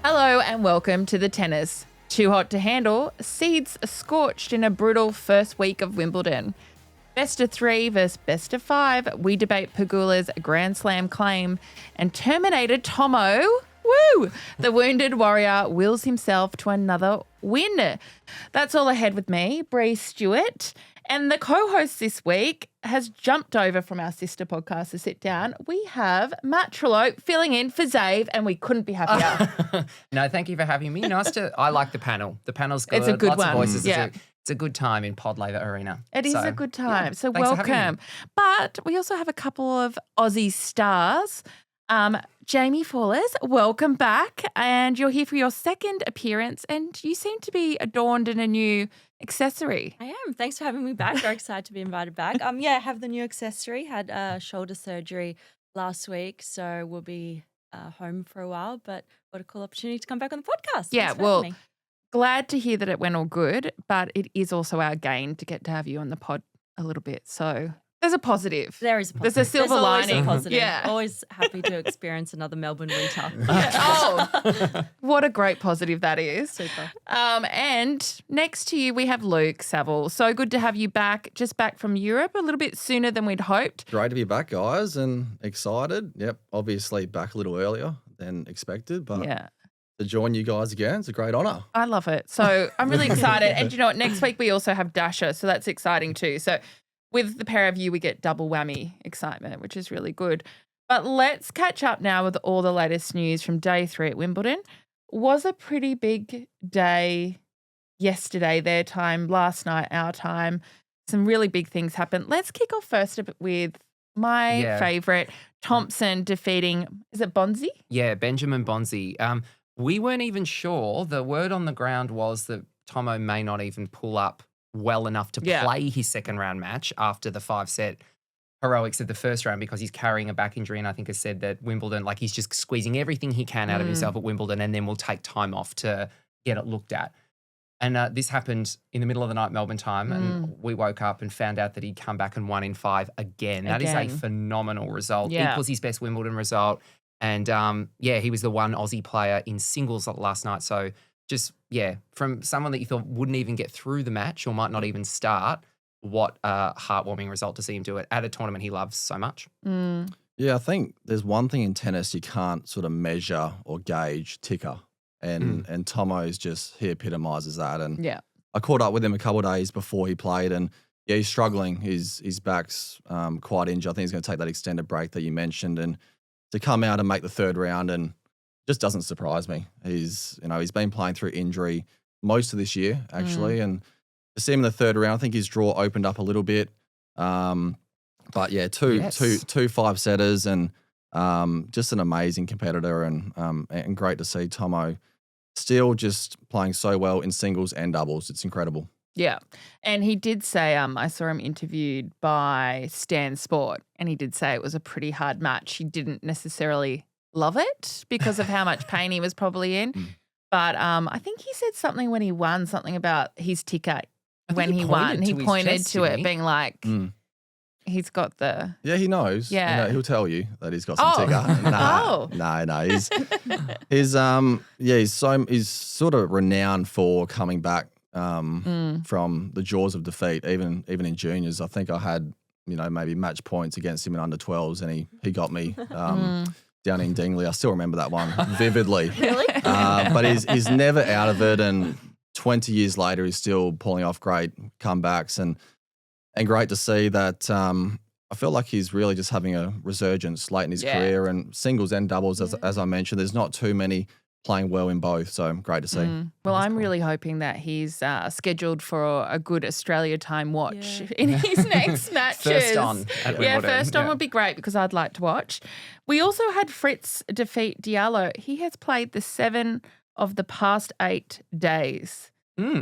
Hello and welcome to the tennis. Too hot to handle, seeds scorched in a brutal first week of Wimbledon. Best of 3 versus best of 5, we debate Pegula's Grand Slam claim, and Terminator Tomo, the wounded warrior, wills himself to another win. That's all ahead with me, Bree Stewart. And the co-host this week has jumped over from our sister podcast to sit down. We have Matt Trello filling in for Zave, and we couldn't be happier. No, thank you for having me. I like the panel. The panel's good. It's a good Lots one. of voices. Yeah. It's a good time in Pod Laver Arena. It is a good time. Yeah, so thanks for having welcome. me. But we also have a couple of Aussie stars. Jamie Fallers, welcome back. And you're here for your second appearance, and you seem to be adorned in a new accessory. I am. Thanks for having me back. Very excited to be invited back. I have the new accessory. Had shoulder surgery last week, so we'll be home for a while. But what a cool opportunity to come back on the podcast. Yeah, Thanks for well, having me. glad to hear that it went all good, but it is also our gain to get to have you on the pod a little bit. So there's a positive. There is a There's positive. a silver always lining. A positive. Yeah. Always happy to experience another Melbourne winter. Oh, what a great positive that is. Super. And next to you, we have Luke Saville. So good to have you back, just back from Europe, a little bit sooner than we'd hoped. Great to be back, guys, and excited. Yep, obviously back a little earlier than expected, but Yeah, to join you guys again, it's a great honour. I love it. So I'm really excited. And you know what? Next week, we also have Dasha. So that's exciting too. So with the pair of you, we get double whammy excitement, which is really good. But let's catch up now with all the latest news from day 3 at Wimbledon. Was a pretty big day yesterday, their time, last night, our time. Some really big things happened. Let's kick off first a bit with my favourite, Thompson defeating, is it Bonzi? Yeah, Benjamin Bonzi. We weren't even sure. The word on the ground was that Tomo may not even pull up well enough to play his second round match after the 5-set heroics of the first round because he's carrying a back injury, and I think has said that Wimbledon, like he's just squeezing everything he can out of himself at Wimbledon and then will take time off to get it looked at. And this happened in the middle of the night Melbourne time, and we woke up and found out that he'd come back and won in 5 again. That is a phenomenal result. Yeah. Equals his best Wimbledon result. And he was the one Aussie player in singles last night. So just, from someone that you thought wouldn't even get through the match or might not even start, what a heartwarming result to see him do it at a tournament he loves so much. Yeah, I think there's one thing in tennis you can't sort of measure or gauge: ticker. And Tomo's just, he epitomises that. And I caught up with him a couple of days before he played, and he's struggling. His back's quite injured. I think he's going to take that extended break that you mentioned, and to come out and make the third round and just doesn't surprise me. He's been playing through injury most of this year actually, and to see him in the third round, I think his draw opened up a little bit. But yeah, two 5-setters, and just an amazing competitor, and great to see Tomo still just playing so well in singles and doubles. It's incredible. Yeah. And he did say, I saw him interviewed by Stan Sport, and he did say it was a pretty hard match. He didn't necessarily love it because of how much pain he was probably in. But I think he said something when he won, something about his ticker when he won. He pointed to it being like, he's got the... Yeah, he knows. Yeah. He'll tell you that he's got some ticker. No. He's sort of renowned for coming back from the jaws of defeat, even in juniors. I think I had, maybe match points against him in under 12s, and he got me down in Dingley. I still remember that one vividly. Really? But he's never out of it, and 20 years later, he's still pulling off great comebacks, and great to see that. I feel like he's really just having a resurgence late in his career, and singles and doubles, as I mentioned. There's not too many playing well in both, so great to see. Well, I'm really hoping that he's scheduled for a good Australia time watch in his next matches. First on at Wimbledon. First on would be great because I'd like to watch. We also had Fritz defeat Diallo. He has played the 7 of the past 8 days.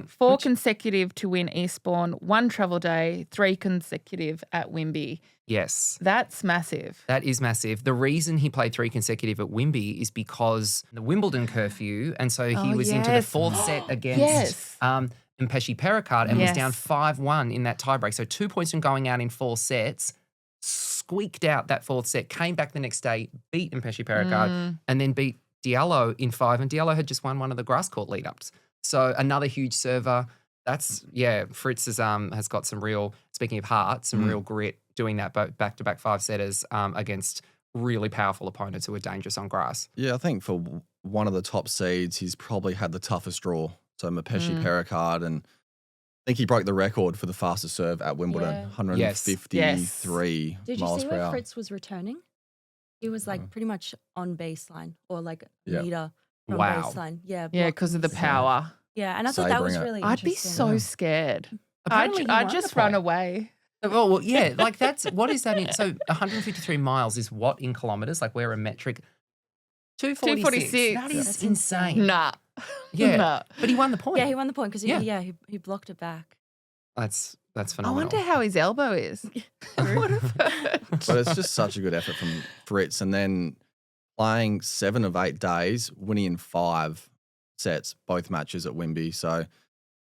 4 consecutive to win Eastbourne, 1 travel day, 3 consecutive at Wimby. Yes. That's massive. That is massive. The reason he played 3 consecutive at Wimby is because the Wimbledon curfew, and so he was into the 4th set against Mpeshi Perricard and was down 5-1 in that tiebreak. So 2 points from going out in 4 sets, squeaked out that 4th set, came back the next day, beat Mpeshi Perricard, and then beat Diallo in 5, and Diallo had just won one of the grass court lead-ups. So another huge server. That's, Fritz has got some real, speaking of heart, some real grit doing that back-to-back 5-setters against really powerful opponents who are dangerous on grass. Yeah, I think for one of the top seeds, he's probably had the toughest draw. So Mapeshi Pericard, and I think he broke the record for the fastest serve at Wimbledon, 153 Yes. Did you miles see per where hour. Fritz was returning? He was like pretty much on baseline or like Yeah. meter from Wow. baseline. Yeah, Yeah, because of the blocking. power. Yeah, and I thought that was Sabering it. really I'd be interesting. so scared. Apparently he I'd won just the run point. away. Oh, well, yeah, like that's, what is that in? So 153 miles is what in kilometers? Like we're a metric. 246. That is That's insane. Nah. Yeah, Nah. but he won the point. Yeah, he won the point because Yeah. he blocked it back. That's I phenomenal. wonder how his elbow is. I would have heard. But it's just such a good effort from Fritz. And then playing 7 of 8 days, winning in 5 sets, both matches at Wimby. So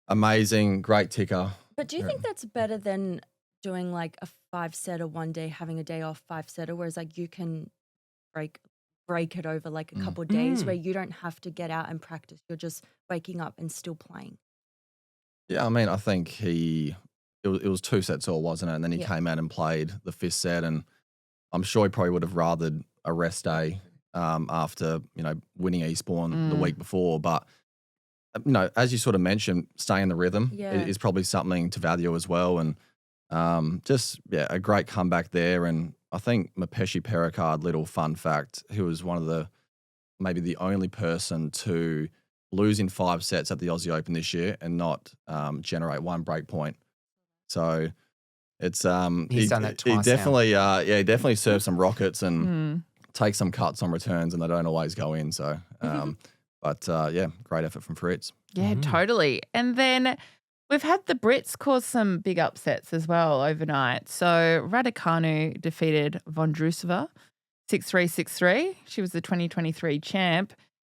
amazing, great ticker. But do you think that's better than doing like a 5-setter one day, having a day off 5-setter, whereas like you can break it over like a couple of days where you don't have to get out and practice. You're just waking up and still playing. Yeah, I mean, I think it was 2 sets all, wasn't it? And then he came out and played the 5th set, and I'm sure he probably would have rathered a rest day after, winning Eastbourne the week before. But, as you sort of mentioned, staying in the rhythm is probably something to value as well. And a great comeback there. And I think Mapeshi Pericard, little fun fact, who was one of maybe the only person to lose in 5 sets at the Aussie Open this year and not generate 1 break point. So it's He's done that twice he definitely he definitely serves some rockets and takes some cuts on returns, and they don't always go in. So great effort from Fritz. Yeah, totally. And then we've had the Brits cause some big upsets as well overnight. So Raducanu defeated Vondrousova 6-3, 6-3. She was the 2023 champ.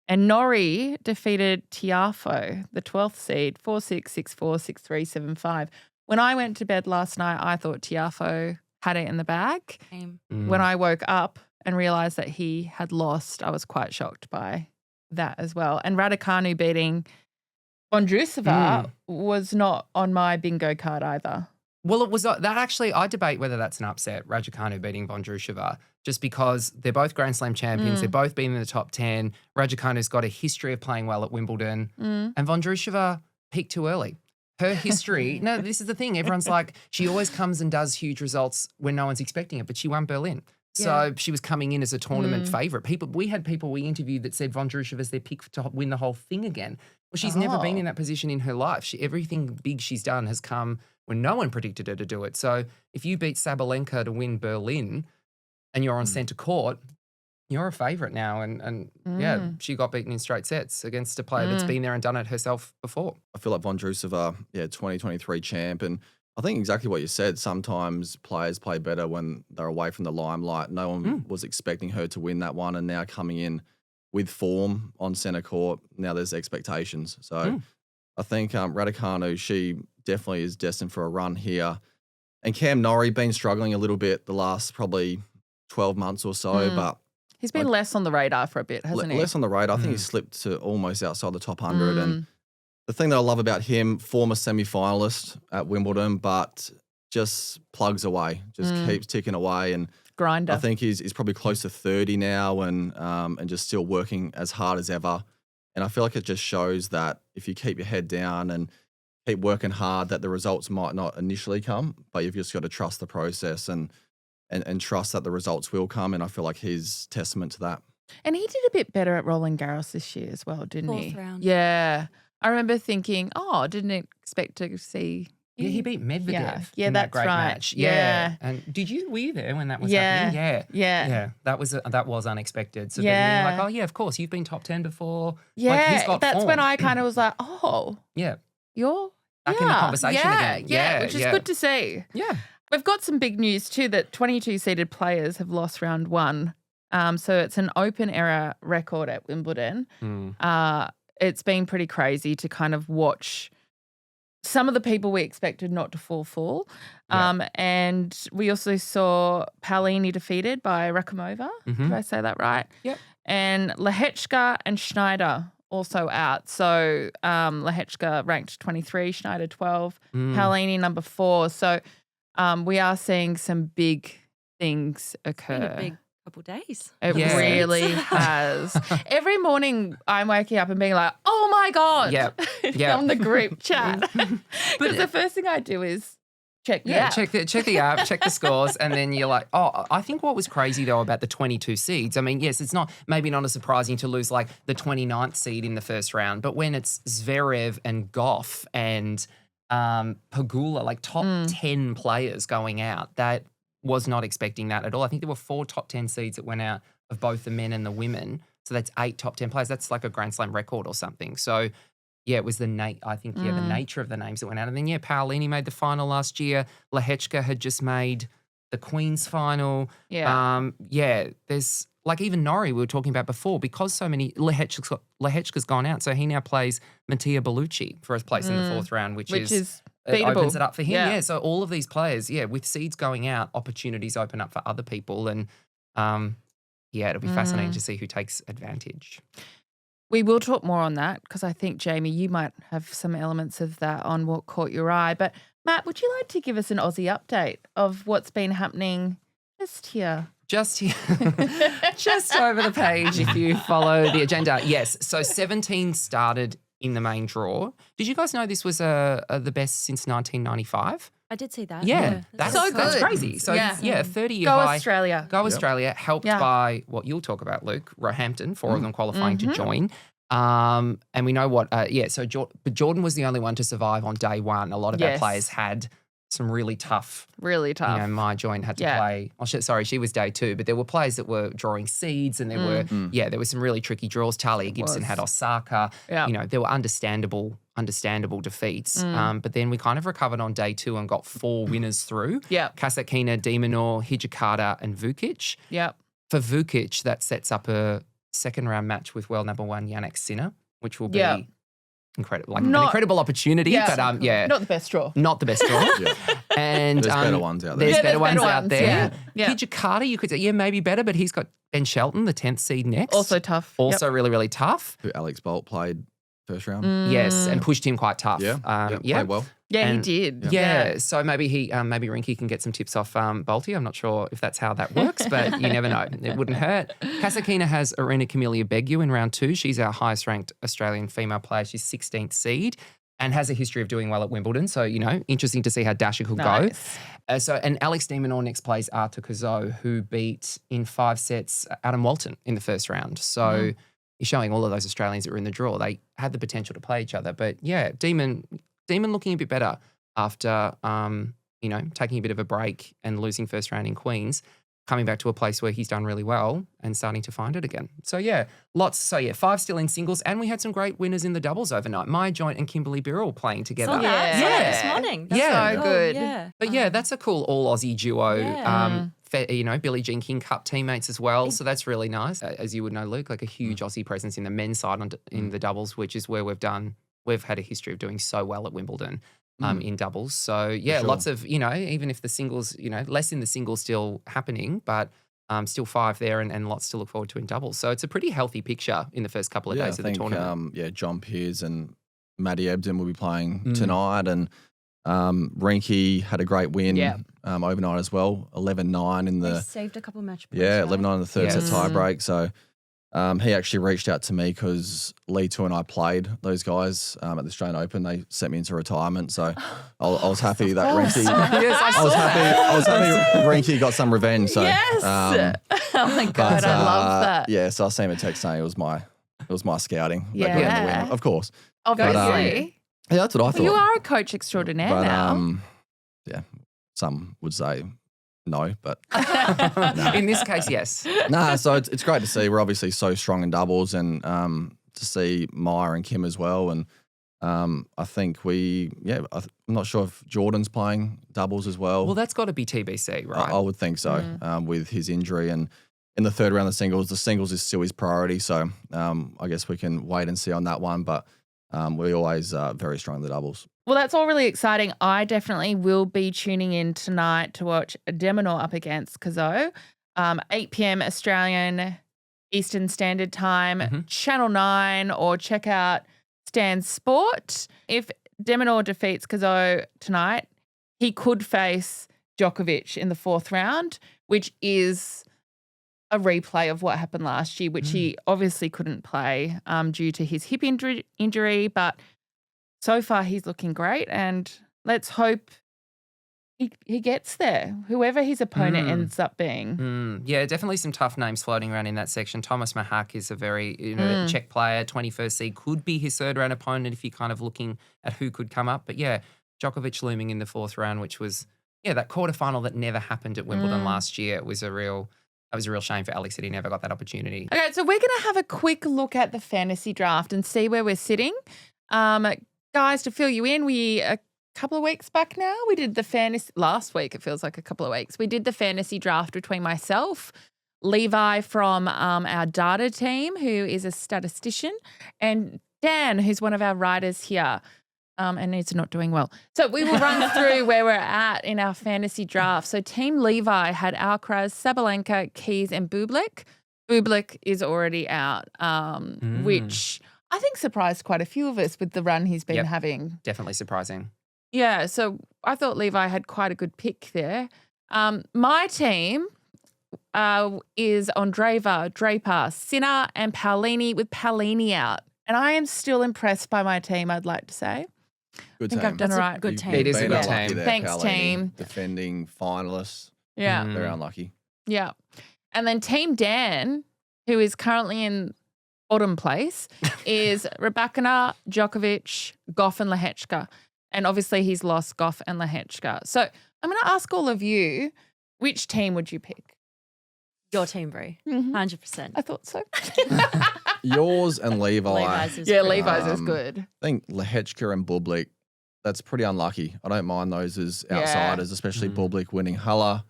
And Norrie defeated Tiafoe, the 12th seed, 4-6, 6-4, 6-3, 7-5. When I went to bed last night, I thought Tiafoe had it in the bag. When I woke up and realised that he had lost, I was quite shocked by that as well. And Raducanu beating Vondrousova was not on my bingo card either. Well, it was that actually, I debate whether that's an upset, Raducanu beating Vondrousova, just because they're both Grand Slam champions. They've both been in the top 10. Raducanu's got a history of playing well at Wimbledon. And Vondrousova peaked too early. Her history, no, this is the thing. Everyone's like, she always comes and does huge results when no one's expecting it, but she won Berlin. So she was coming in as a tournament favourite. We had people we interviewed that said Vondrousova's their pick to win the whole thing again. Well, she's never been in that position in her life. Everything big she's done has come when no one predicted her to do it. So if you beat Sabalenka to win Berlin and you're on centre court, you're a favourite now. And she got beaten in straight sets against a player that's been there and done it herself before. I feel like Vondrousova, 2023 champ. And I think exactly what you said. Sometimes players play better when they're away from the limelight. No one was expecting her to win that one, and now coming in with form on centre court, now there's expectations. So I think Raducanu, she definitely is destined for a run here. And Cam Norrie been struggling a little bit the last probably 12 months or so, but he's been less on the radar for a bit, hasn't he? Less on the radar. I think he slipped to almost outside the top 100. And the thing that I love about him, former semi-finalist at Wimbledon, but just plugs away, just keeps ticking away. And grinder. I think he's probably close to 30 now and just still working as hard as ever. And I feel like it just shows that if you keep your head down and keep working hard, that the results might not initially come, but you've just got to trust the process and trust that the results will come. And I feel like he's testament to that. And he did a bit better at Roland Garros this year as well, didn't he? 4th round. Yeah. I remember thinking, didn't expect to see. Yeah, he beat Medvedev. Yeah, in that that's great right. match. Yeah. And were you there when that was happening? Yeah. That was unexpected. So being like, of course, you've been top 10 before. Yeah, like, he's got that's form. when I kind of was like, you're back in the conversation again. Yeah, which is good to see. Yeah. We've got some big news too that 22 seeded players have lost round 1. So it's an open era record at Wimbledon. It's been pretty crazy to kind of watch some of the people we expected not to fall. And we also saw Paolini defeated by Rakimova. Did I say that right? Yep. And Lehechka and Schneider also out. So Lehechka ranked 23, Schneider 12, Paolini number 4. So we are seeing some big things occur. Been a big couple days. It really has. Every morning I'm waking up and being like, oh my God. On the group chat. Because the first thing I do is check the app. Check the app, check the scores, and then you're like, oh, I think what was crazy though about the 22 seeds, I mean, yes, it's maybe not as surprising to lose like the 29th seed in the first round, but when it's Zverev and Goff and Pegula, like top 10 players going out, that was not expecting that at all. I think there were 4 top 10 seeds that went out of both the men and the women. So that's 8 top 10 players. That's like a Grand Slam record or something. So it was the nature of the names that went out. And then, Paolini made the final last year. Lehechka had just made the Queen's final. There's like even Norrie we were talking about before, because so many, Lehechka's gone out. So he now plays Mattia Bellucci for his place in the 4th round, which is beatable. Opens it up for him. Yeah. So all of these players, with seeds going out, opportunities open up for other people. And it'll be fascinating to see who takes advantage. We will talk more on that because I think, Jamie, you might have some elements of that on what caught your eye. But Matt, would you like to give us an Aussie update of what's been happening just here? Just here, just over the page if you follow the agenda. Yes, so 17 started in the main draw. Did you guys know this was the best since 1995? I did see that. Yeah, that's so good. That's crazy. So 30-year Go high. Australia. Go Australia, helped by what you'll talk about, Luke, Roehampton, 4 of them qualifying to join. And we know what, but Jordan was the only one to survive on day one. A lot of our players had some really tough. My joint had to play. Oh, sorry, she was day 2, but there were players that were drawing seeds, and there were some really tricky draws. Talia Gibson had Osaka. There were understandable defeats. But then we kind of recovered on day 2 and got 4 winners through. Kasatkina, De Minaur, Hijikata, and Vukic. For Vukic, that sets up a second round match with world number 1 Jannik Sinner, which will be incredible, an incredible opportunity. But not the best draw. Not the best draw. And there's better ones out there. There's better ones out there. Yeah. Hijikata, you could say, maybe better, but he's got Ben Shelton, the 10th seed next. Also tough. Also really, really tough. Who Alex Bolt played first round. Yes, and pushed him quite tough. Played well. Yeah, he did. Yeah, so maybe maybe Rinky can get some tips off Bolty. I'm not sure if that's how that works, but you never know. It wouldn't hurt. Kasatkina has Arena Camelia Begu in round 2. She's our highest ranked Australian female player. She's 16th seed and has a history of doing well at Wimbledon. So, interesting to see how Dasha could go. And Alex De Minaur next plays Arthur Cazot, who beat in 5 sets Adam Walton in the first round. So he's showing all of those Australians that were in the draw. They had the potential to play each other. But Demon looking a bit better after, taking a bit of a break and losing first round in Queens, coming back to a place where he's done really well and starting to find it again. So, lots. So, 5 still in singles. And we had some great winners in the doubles overnight. Maya Joint and Kimberly Birrell playing together. Saw that this morning. That's so good. But, that's a cool all-Aussie duo. Billie Jean King Cup teammates as well. So that's really nice. As you would know, Luke, like a huge Aussie presence in the men's side in the doubles, which is where we've had a history of doing so well at Wimbledon in doubles. So, lots of, even if the singles, less in the singles still happening, but still 5 there and lots to look forward to in doubles. So it's a pretty healthy picture in the first couple of days of the tournament. John Peers and Maddie Ebden will be playing tonight, and Rinky had a great win overnight as well, 11-9 in the... They saved a couple match points. 11-9 in the third set tiebreak. So he actually reached out to me because Lee Tu and I played those guys at the Australian Open. They sent me into retirement, so I was happy that Rinky... I was happy Rinky got some revenge. So, oh my God, I love that. Yeah, so I sent him a text saying it was my scouting that got him the win, of course. Obviously. Yeah, that's what I thought. You are a coach extraordinaire now. Some would say no, but in this case, yes. So it's great to see. We're obviously so strong in doubles, and to see Maya and Kim as well. And I think I'm not sure if Jordan's playing doubles as well. Well, that's got to be TBC, right? I would think so, with his injury. And in the third round of the singles is still his priority. So I guess we can wait and see on that one. But we're always very strong in the doubles. Well, that's all really exciting. I definitely will be tuning in tonight to watch de Minaur up against Cazaux. 8 p.m. Australian Eastern Standard Time, Channel 9, or check out Stan Sport. If de Minaur defeats Cazaux tonight, he could face Djokovic in the 4th round, which is a replay of what happened last year, which he obviously couldn't play due to his hip injury. But so far he's looking great, and let's hope he gets there, whoever his opponent ends up being. Yeah, definitely some tough names floating around in that section. Thomas Mahak is a very Czech player, 21st seed, could be his 3rd round opponent if you're kind of looking at who could come up. But yeah, Djokovic looming in the 4th round, which was, that quarterfinal that never happened at Wimbledon last year. That was a real shame for Alex that he never got that opportunity. Okay, so we're going to have a quick look at the fantasy draft and see where we're sitting. Guys, to fill you in, a couple of weeks back now, we did the fantasy, last week it feels like a couple of weeks, we did the fantasy draft between myself, Levi from our data team, who is a statistician, and Dan, who's one of our writers here. And he's not doing well. So we will run through where we're at in our fantasy draft. So Team Levi had Alcaraz, Sabalenka, Keys, and Bublik. Bublik is already out, which I think surprised quite a few of us with the run he's been having. Definitely surprising. Yeah, so I thought Levi had quite a good pick there. My team is Andreeva, Draper, Sinner, and Paolini, with Paolini out. And I am still impressed by my team, I'd like to say. Good I think team. I've done That's a a right. good team. It is a Been good unlucky team. there, Thanks, Paolini. team. Defending finalists. Yeah. Very unlucky. Yeah. And then Team Dan, who is currently in bottom place, is Rybakina, Djokovic, Goff, and Lehechka. And obviously he's lost Goff and Lehechka. So I'm going to ask all of you, which team would you pick? Your team, Brie. 100%. I thought so. Yours and Levi. Levi's is Yeah, great. Levi's is good. I think Lehechka and Bublik, that's pretty unlucky. I don't mind those as outsiders, especially Bublik winning Halle,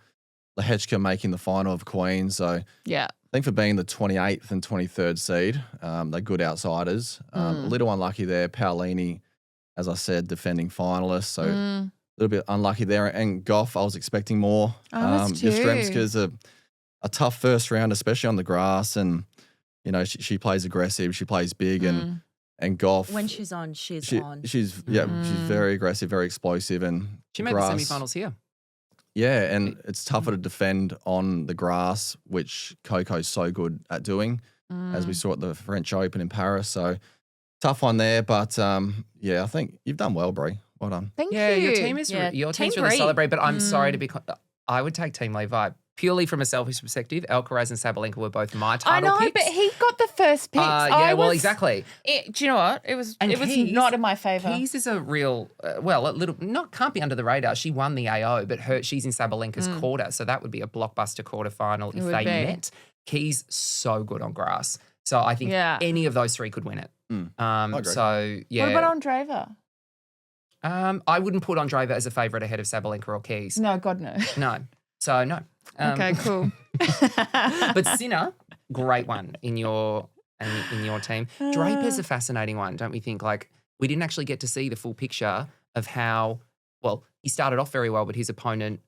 Lehechka making the final of Queens. So Yeah. I think for being the 28th and 23rd seed, they're good outsiders. A little unlucky there. Paolini, as I said, defending finalist. So a little bit unlucky there. And Goff, I was expecting more. I was too. Yastremska's a tough first round, especially on the grass. And, you know, she plays aggressive. She plays big. And Goff. When she's on, she's on. She's very aggressive, very explosive. And She made grass, the semi-finals here. Yeah, and it's tougher to defend on the grass, which Coco's so good at doing, as we saw at the French Open in Paris. So tough one there, but I think you've done well, Brie. Well done. Thank you. Your team is Yeah. your Team team's really Brie. solid, Brie, but I'm sorry to be. I would take Team Levi purely from a selfish perspective. Alcaraz and Sabalenka were both my I title know, picks. but he got the first picks. Exactly. Do you know what? It was Keys- not in my favour. Keys is a real, can't be under the radar. She won the AO, but she's in Sabalenka's quarter, so that would be a blockbuster quarterfinal if would they be. met. Keys so good on grass, so I think any of those three could win it. agree. So yeah. What about Andreeva? I wouldn't put Andreeva as a favourite ahead of Sabalenka or Keys. No, God, no. No. So no. Okay, cool. But Sinner, great one in your team. Draper's a fascinating one, don't we think? Like, we didn't actually get to see the full picture of how, well, he started off very well, but his opponent,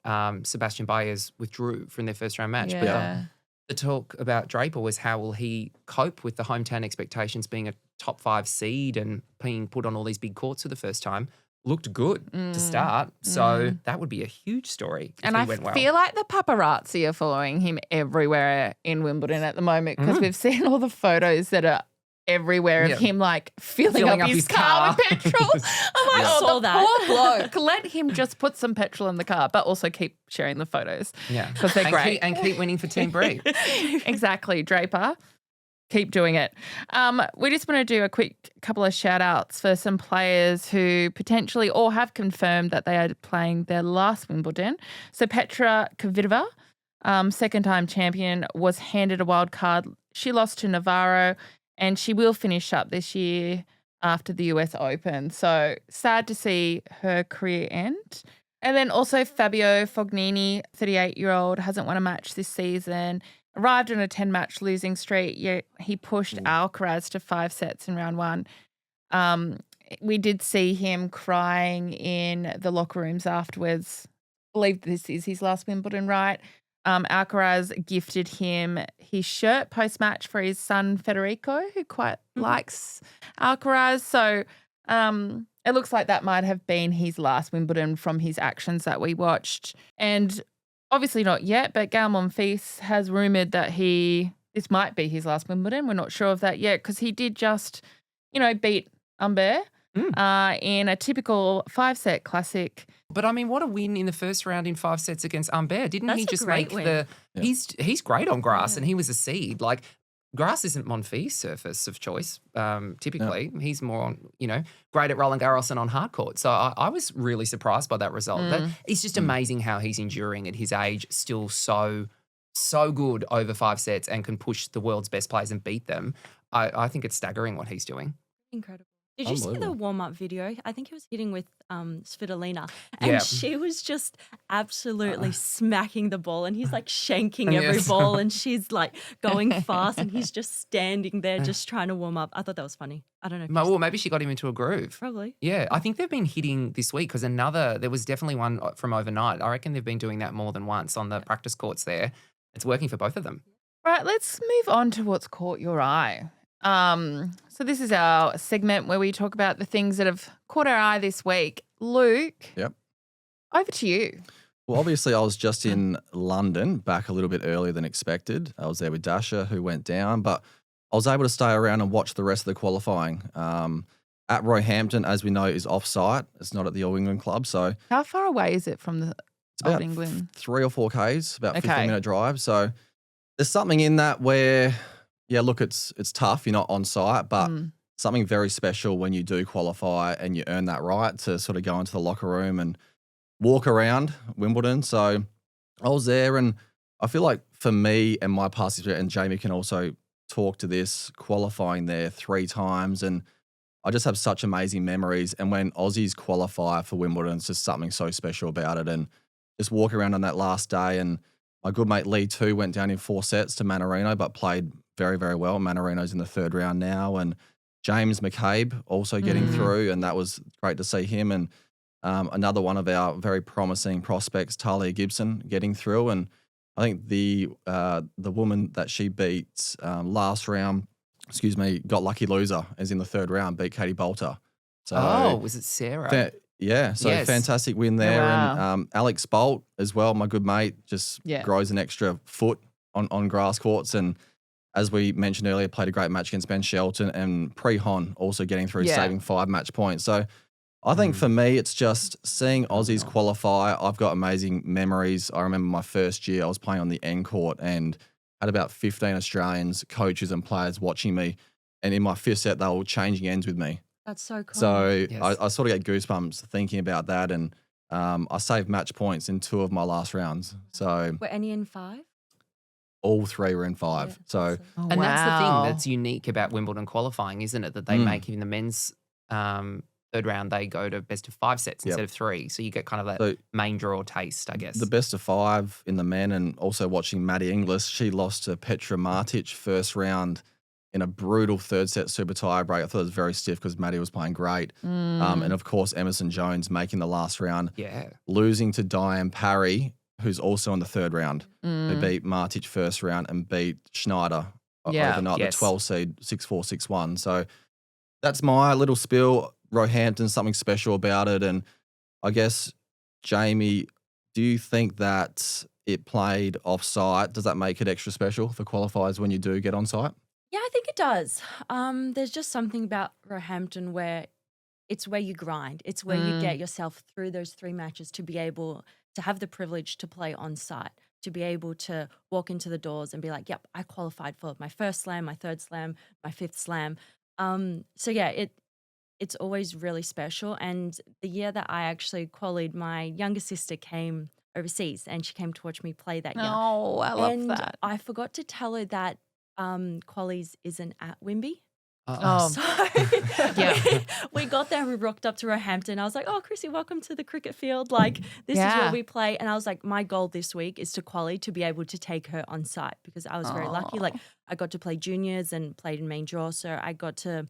Sebastian Baez, withdrew from their first round match. Yeah. But the talk about Draper was how will he cope with the hometown expectations, being a top 5 seed and being put on all these big courts for the first time. Looked good to start. So that would be a huge story if And he I went well. feel like the paparazzi are following him everywhere in Wimbledon at the moment, because we've seen all the photos that are everywhere of him like filling up his car with petrol. I'm like, I saw that. Poor bloke. Let him just put some petrol in the car, but also keep sharing the photos. Yeah. Because they're great. Keep winning for Team Brie. Exactly, Draper. Keep doing it. We just want to do a quick couple of shout outs for some players who potentially or have confirmed that they are playing their last Wimbledon. So Petra Kvitova, second-time champion, was handed a wild card. She lost to Navarro, and she will finish up this year after the US Open. So sad to see her career end. And then also Fabio Fognini, 38-year-old, hasn't won a match this season. Arrived on a 10-match losing streak. Yeah, he pushed Alcaraz to 5 sets in round 1. we did see him crying in the locker rooms afterwards. I believe this is his last Wimbledon, right? Alcaraz gifted him his shirt post-match for his son Federico, who quite likes Alcaraz. So it looks like that might have been his last Wimbledon from his actions that we watched. And obviously not yet, but Gael Monfils has rumoured that this might be his last Wimbledon. We're not sure of that yet because he did just, beat Humbert in a typical 5-set classic. But I mean, what a win in the first round in 5 sets against Humbert. Didn't he just make win. He's great on grass and he was a seed. Like, grass isn't Monfils' surface of choice, typically. No. He's more on, great at Roland Garros and on hard court. So I was really surprised by that result. It's just amazing how he's enduring at his age, still so good over 5 sets and can push the world's best players and beat them. I think it's staggering what he's doing. Incredible. Did you see the warm-up video? I think he was hitting with Svitolina, and she was just absolutely smacking the ball, and he's like shanking every ball, and she's like going fast, and he's just standing there just trying to warm up. I thought that was funny. I don't know. Well, maybe she got him into a groove. Probably. Yeah, I think they've been hitting this week because there was definitely one from overnight. I reckon they've been doing that more than once on the practice courts there. It's working for both of them. Right, let's move on to what's caught your eye. So this is our segment where we talk about the things that have caught our eye this week. Luke. Yep. Over to you. Well, obviously I was just in London, back a little bit earlier than expected. I was there with Dasha, who went down, but I was able to stay around and watch the rest of the qualifying. At Roehampton, as we know, is off-site. It's not at the All England Club. So how far away is it from the Old England? 3 or 4 Ks, about 15-minute drive. So there's something in that where, yeah, look, it's tough. You're not on site, but something very special when you do qualify and you earn that right to sort of go into the locker room and walk around Wimbledon. So I was there, and I feel like for me and my past experience, and Jamie can also talk to this, qualifying there 3 times, and I just have such amazing memories. And when Aussies qualify for Wimbledon, it's just something so special about it. And just walk around on that last day, and my good mate Lee too went down in 4 sets to Mannarino, but played very, very well. Mannarino's in the 3rd round now, and James McCabe also getting through, and that was great to see him. And another one of our very promising prospects, Talia Gibson, getting through. And I think the woman that she beat last round, got lucky loser, as in the 3rd round, beat Katie Bolter. So, was it Sarah? Fantastic win there. Wow. And Alex Bolt as well, my good mate, just grows an extra foot on grass courts. And as we mentioned earlier, played a great match against Ben Shelton, and Pre-Hon also getting through, saving 5 match points. So I think for me, it's just seeing Aussies qualify. I've got amazing memories. I remember my first year, I was playing on the end court and had about 15 Australians, coaches and players watching me. And in my 5th set, they were changing ends with me. That's so cool. So I sort of get goosebumps thinking about that. And I saved match points in 2 of my last rounds. So were any in 5? All 3 were in 5. Yeah, so, awesome. And that's the thing that's unique about Wimbledon qualifying, isn't it? That they make in the men's 3rd round, they go to best of 5 sets instead of 3. So you get kind of that main draw taste, I guess. The best of 5 in the men, and also watching Maddie Inglis, she lost to Petra Martic 1st round in a brutal 3rd set super tie break. I thought it was very stiff because Maddie was playing great. And of course, Emerson Jones making the last round. Yeah. Losing to Diane Parry, who's also in the 3rd round, who beat Martic 1st round and beat Schneider overnight, the 12 seed, 6-4, 6-1. So that's my little spiel. Roehampton, something special about it. And I guess, Jamie, do you think that it played off-site? Does that make it extra special for qualifiers when you do get on site? Yeah, I think it does. There's just something about Roehampton where it's where you grind. It's where you get yourself through those 3 matches to be able to have the privilege to play on site, to be able to walk into the doors and be like, yep, I qualified for my 1st slam, my 3rd slam, my 5th slam. So yeah, it's always really special. And the year that I actually qualied, my younger sister came overseas and she came to watch me play that year. Oh, I love and that. I forgot to tell her that qualies isn't at Wimby. So we got there and we rocked up to Roehampton. I was like, oh, Chrissy, welcome to the cricket field. Like, this is where we play. And I was like, my goal this week is to quali to be able to take her on site, because I was very lucky. Like, I got to play juniors and played in main draw. So I got to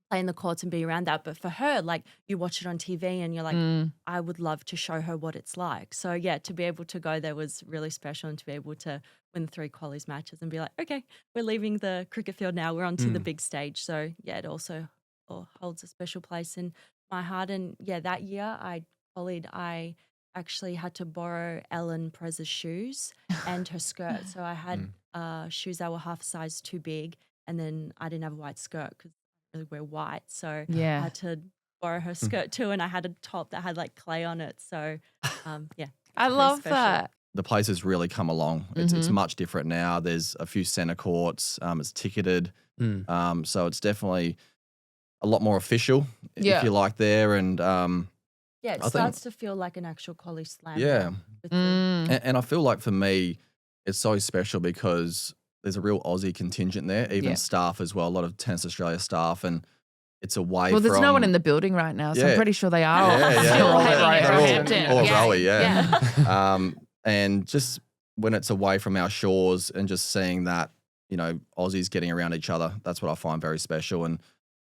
play in the courts and be around that. But for her, like you watch it on TV and you're like, I would love to show her what it's like. So yeah, to be able to go there was really special, and to be able to win the 3 qualies matches and be like, okay, we're leaving the cricket field now. We're onto the big stage. So yeah, it also holds a special place in my heart. And yeah, that year I actually had to borrow Ellen Perez's shoes and her skirt. So I had shoes that were half a size too big, and then I didn't have a white skirt because I really wear white. So I had to borrow her skirt too, and I had a top that had like clay on it. So yeah. I love that. The place has really come along. It's much different now. There's a few centre courts. It's ticketed. So it's definitely a lot more official, if you like, there. And yeah, it starts to feel like an actual college slam. Yeah. And I feel like for me, it's so special because there's a real Aussie contingent there, even staff as well, a lot of Tennis Australia staff, and it's away from... Well, there's no one in the building right now, so I'm pretty sure they are still heavy or Rowie, and just when it's away from our shores and just seeing that, you know, Aussies getting around each other, that's what I find very special. And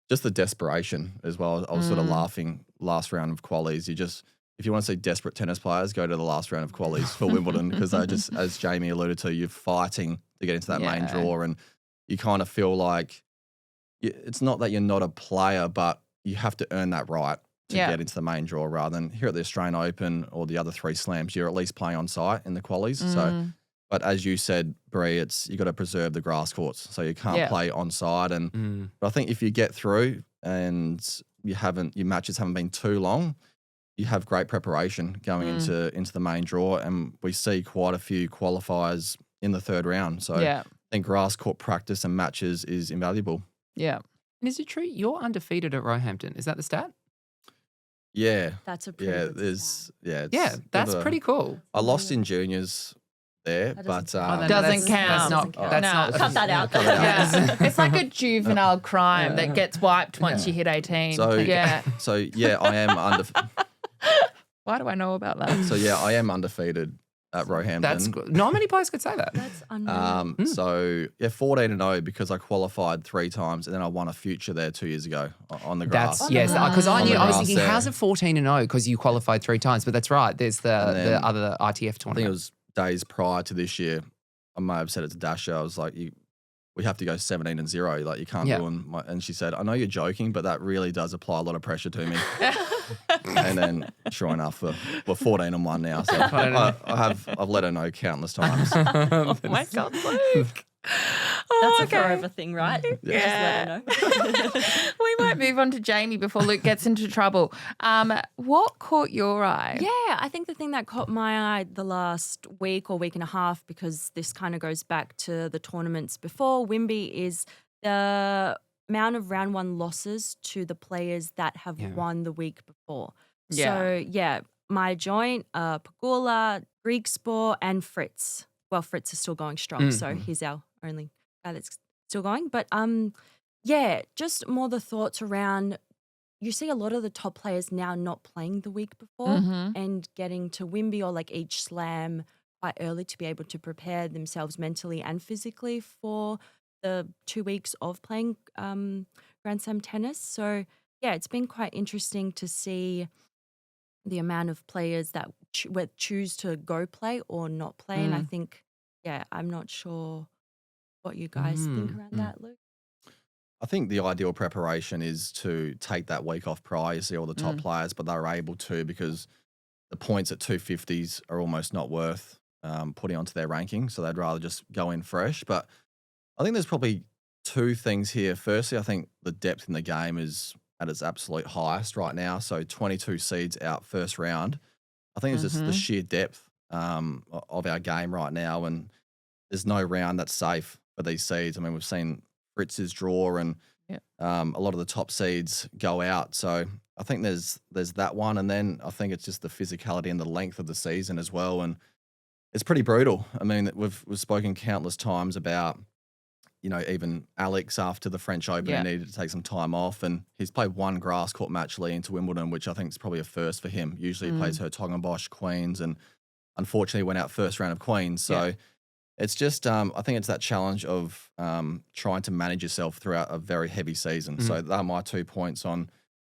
just the desperation as well. I was sort of laughing last round of qualies. If you want to see desperate tennis players, go to the last round of qualies for Wimbledon, because they just, as Jamie alluded to, you're fighting to get into that main draw, and you kind of feel like it's not that you're not a player, but you have to earn that right to get into the main draw, rather than here at the Australian Open or the other 3 slams, you're at least playing on site in the qualies. So, but as you said, Bree, you got to preserve the grass courts, so you can't play on site. And but I think if you get through and your matches haven't been too long, you have great preparation going into the main draw, and we see quite a few qualifiers in the 3rd round. So I think grass court practice and matches is invaluable. Yeah. And is it true you're undefeated at Roehampton? Is that the stat? Yeah. That's a pretty good stat. Yeah, that's pretty cool. I lost in juniors there, but doesn't count. That's not. Cut that out. It's like a juvenile crime that gets wiped once you hit 18. So I am undefeated. Why do I know about that? So I am undefeated at Roehampton. That's good. Not many players could say that. That's unreal. So 14-0 because I qualified 3 times, and then I won a future there 2 years ago on the grass. Because I was thinking, how's it 14-0 because you qualified 3 times? But that's right. There's the other ITF tournament. I think it was days prior to this year. I may have said it to Dasha. I was like, we have to go 17-0. Like, you can't do it. And she said, I know you're joking, but that really does apply a lot of pressure to me. And then, sure enough, we're 14-1 now. So I've let her know countless times. Oh my God, Luke. That's a forever thing, right? Yeah. Just let her know. We might move on to Jamie before Luke gets into trouble. What caught your eye? Yeah, I think the thing that caught my eye the last week or week and a half, because this kind of goes back to the tournaments before Wimby, is the amount of round 1 losses to the players that have won the week before. So, my joint, Pegula, Griekspoor, and Fritz. Well, Fritz is still going strong, so he's our only guy that's still going. But just more the thoughts around, you see a lot of the top players now not playing the week before and getting to Wimby or like each slam quite early to be able to prepare themselves mentally and physically for the 2 weeks of playing Grand Slam tennis. So it's been quite interesting to see the amount of players that choose to go play or not play. And I think, I'm not sure what you guys think around that, Luke. I think the ideal preparation is to take that week off prior. You see all the top players, but they're able to, because the points at 250s are almost not worth putting onto their ranking. So they'd rather just go in fresh. But I think there's probably 2 things here. Firstly, I think the depth in the game is at its absolute highest right now. So 22 seeds out first round. I think it's just the sheer depth of our game right now, and there's no round that's safe for these seeds. I mean, we've seen Fritz's draw, and a lot of the top seeds go out. So I think there's that one, and then I think it's just the physicality and the length of the season as well, and it's pretty brutal. I mean, we've spoken countless times about, you know, even Alex after the French Open, he needed to take some time off, and he's played 1 grass court match leading into Wimbledon, which I think is probably a first for him. Usually he plays Hertogenbosch, Queens, and unfortunately went out first round of Queens. So It's just, I think it's that challenge of trying to manage yourself throughout a very heavy season. So that are my 2 points on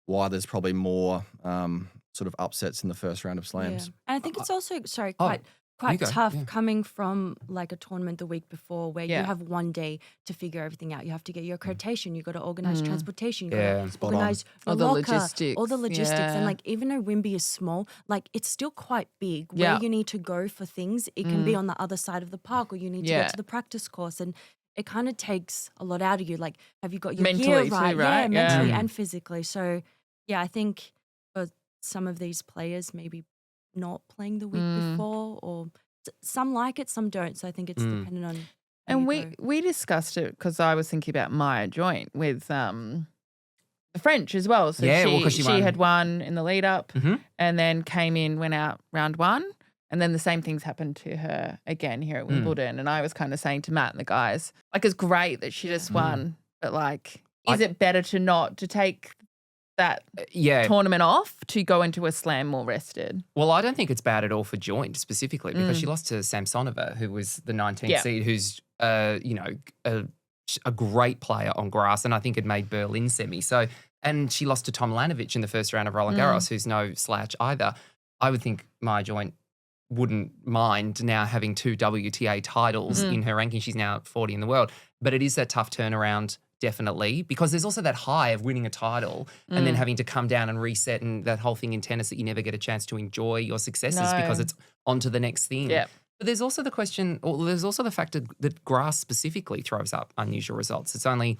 why there's probably more sort of upsets in the first round of slams. Yeah. And I think it's also, quite tough coming from like a tournament the week before where you have one day to figure everything out. You have to get your accreditation, you got to organize transportation, you got to organize your locker, all the logistics. And like even though Wimby is small, like it's still quite big where you need to go for things. It can be on the other side of the park or you need to get to the practice course, and it kind of takes a lot out of you. Like, have you got your gear right? Yeah, mentally and physically. So yeah, I think for some of these players, maybe not playing the week before, or some like it, some don't. So I think it's dependent on. And we discussed it because I was thinking about Maya Joint with the French as well. So she had won in the lead up and then went out round one. And then the same things happened to her again here at Wimbledon. And I was kind of saying to Matt and the guys, like, it's great that she just won, but like, is it better to take that tournament off to go into a slam more rested? Well, I don't think it's bad at all for Joint specifically because she lost to Samsonova, who was the 19th seed, who's a great player on grass, and I think had made Berlin semi. So, and she lost to Tomljanovic in the first round of Roland Garros, who's no slouch either. I would think Maya Joint wouldn't mind now having 2 WTA titles in her ranking. She's now 40 in the world, but it is that tough turnaround. Definitely, because there's also that high of winning a title and then having to come down and reset, and that whole thing in tennis that you never get a chance to enjoy your successes because it's on to the next thing. Yep. But there's also the question, or there's also the fact that grass specifically throws up unusual results. It's only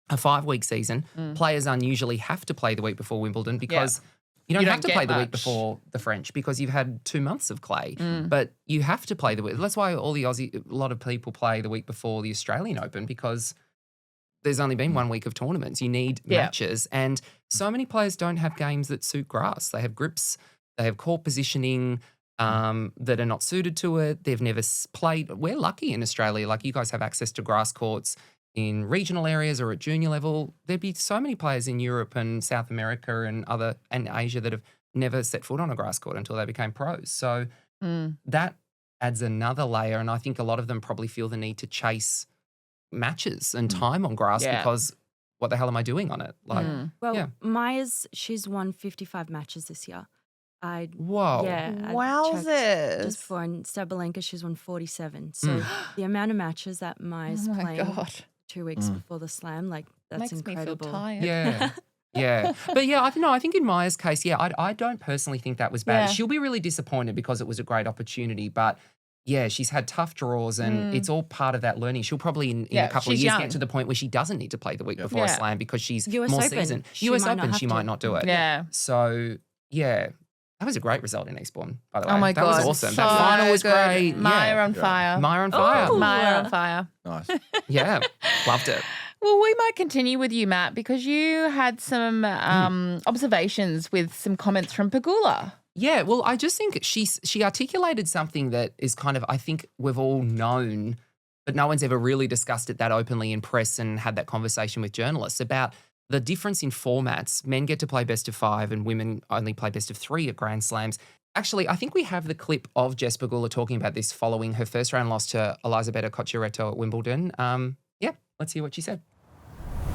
a 5-week season. Players unusually have to play the week before Wimbledon because you don't have to play the week before the French because you've had 2 months of clay. But you have to play the week. That's why a lot of people play the week before the Australian Open because there's only been 1 week of tournaments. You need matches. And so many players don't have games that suit grass. They have grips, they have court positioning that are not suited to it. They've never played. We're lucky in Australia. Like, you guys have access to grass courts in regional areas or at junior level. There'd be so many players in Europe and South America and Asia that have never set foot on a grass court until they became pros. So that adds another layer. And I think a lot of them probably feel the need to chase matches and time on grass because what the hell am I doing on it? Like, Maya's, she's won 55 matches this year. Wowzers. Just for, and Sabalenka, she's won 47. So the amount of matches that Maya's playing 2 weeks before the slam, like, that's makes incredible. Me feel tired. Yeah. But I think in Maya's case, I don't personally think that was bad. She'll be really disappointed because it was a great opportunity, but she's had tough draws and it's all part of that learning. She'll probably in a couple of years get to the point where she doesn't need to play the week before a slam because she's US more Open. seasoned. US Open, she might not do it. Yeah. So, that was a great result in Eastbourne, by the way. Oh my God. That was awesome. So that final was good. great. Maya on fire. Maya on fire. Ooh. Maya on fire. Nice. Yeah, loved it. Well, we might continue with you, Matt, because you had some observations with some comments from Pegula. Yeah, well, I just think she articulated something that is kind of, I think we've all known, but no one's ever really discussed it that openly in press and had that conversation with journalists about the difference in formats. Men get to play best of 5 and women only play best of 3 at Grand Slams. Actually, I think we have the clip of Jess Pegula talking about this following her first round loss to Elisabetta Cocciaretto at Wimbledon. Let's hear what she said.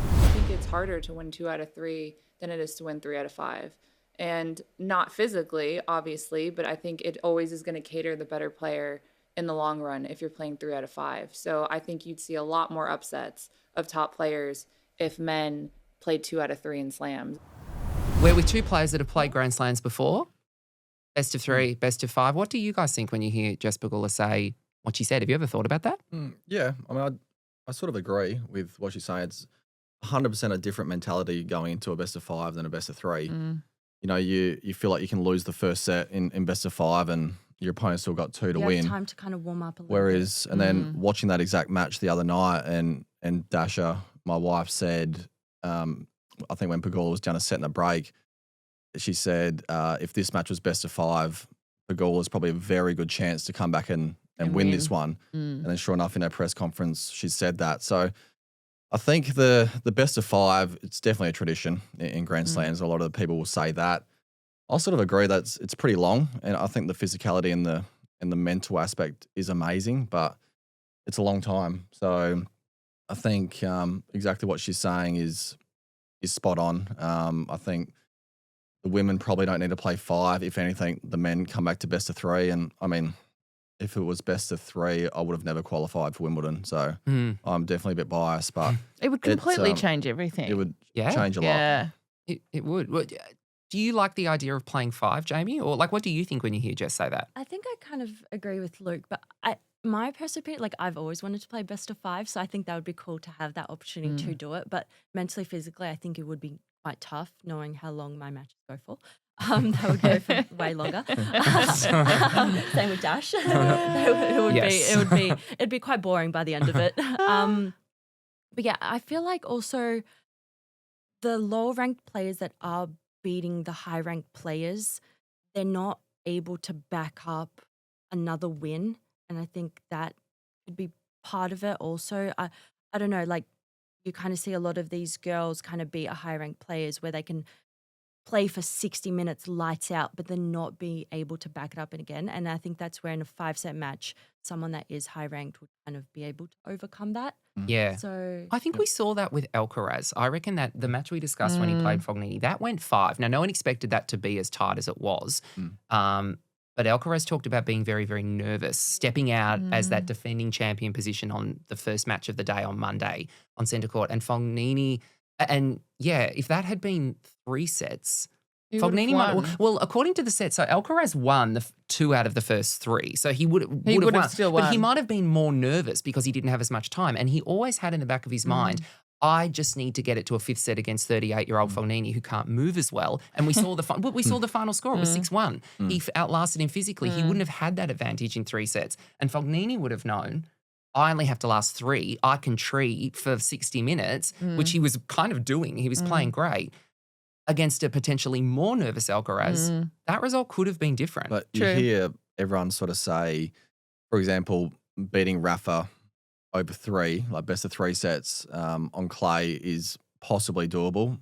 I think it's harder to win 2 out of 3 than it is to win 3 out of 5. And not physically, obviously, but I think it always is going to cater the better player in the long run if you're playing 3 out of 5. So I think you'd see a lot more upsets of top players if men played 2 out of 3 in slams. We're with 2 players that have played Grand Slams before. Best of 3, best of 5. What do you guys think when you hear Jess Pegula say what she said? Have you ever thought about that? Yeah, I mean, I sort of agree with what she's saying. It's 100% a different mentality going into a best of 5 than a best of 3. You know, you feel like you can lose the first set in best of 5 and your opponent's still got 2 to win. You have time to kind of warm up a little bit. And then watching that exact match the other night and Dasha, my wife, said, I think when Pegula was down a set in the break, she said, if this match was best of 5, Pegula's probably a very good chance to come back and win this one. And then sure enough, in her press conference, she said that. So I think the best of 5, it's definitely a tradition in Grand Slams. A lot of the people will say that. I'll sort of agree that it's pretty long, and I think the physicality and the mental aspect is amazing. But it's a long time. So I think exactly what she's saying is spot on. I think the women probably don't need to play 5. If anything, the men come back to best of 3. And I mean, if it was best of 3, I would have never qualified for Wimbledon. So I'm definitely a bit biased, but it would completely change everything. It would change a lot. Yeah, it would. Well, do you like the idea of playing 5, Jamie? Or like, what do you think when you hear Jess say that? I think I kind of agree with Luke, but my personal opinion, like I've always wanted to play best of 5, so I think that would be cool to have that opportunity to do it. But mentally, physically, I think it would be quite tough knowing how long my matches go for. That would go for way longer. Same with Dash. It'd be quite boring by the end of it. But yeah, I feel like also the low ranked players that are beating the high ranked players, they're not able to back up another win. And I think that could be part of it also. I don't know, like you kind of see a lot of these girls kind of beat a high ranked players where they can play for 60 minutes lights out, but then not be able to back it up again. And I think that's where in a 5-set match, someone that is high ranked would kind of be able to overcome that. Yeah. So I think we saw that with Alcaraz. I reckon that the match we discussed when he played Fognini, that went 5. Now, no one expected that to be as tight as it was. But Alcaraz talked about being very, very nervous, stepping out as that defending champion position on the first match of the day on Monday on centre court. And Fognini, and yeah, if that had been 3 sets, Fognini might. Well, according to the set, so Alcaraz won the 2 out of the first 3, so he would have won. Still won. But he might have been more nervous because he didn't have as much time, and he always had in the back of his mind, I just need to get it to a 5th set against 38-year-old Fognini who can't move as well. And we saw the final score. It was 6-1. He outlasted him physically. He wouldn't have had that advantage in 3 sets, and Fognini would have known, I only have to last 3. I can tree for 60 minutes, which he was kind of doing. He was playing great. Against a potentially more nervous Alcaraz, that result could have been different. But you hear everyone sort of say, for example, beating Rafa over 3, like best of 3 sets on clay is possibly doable.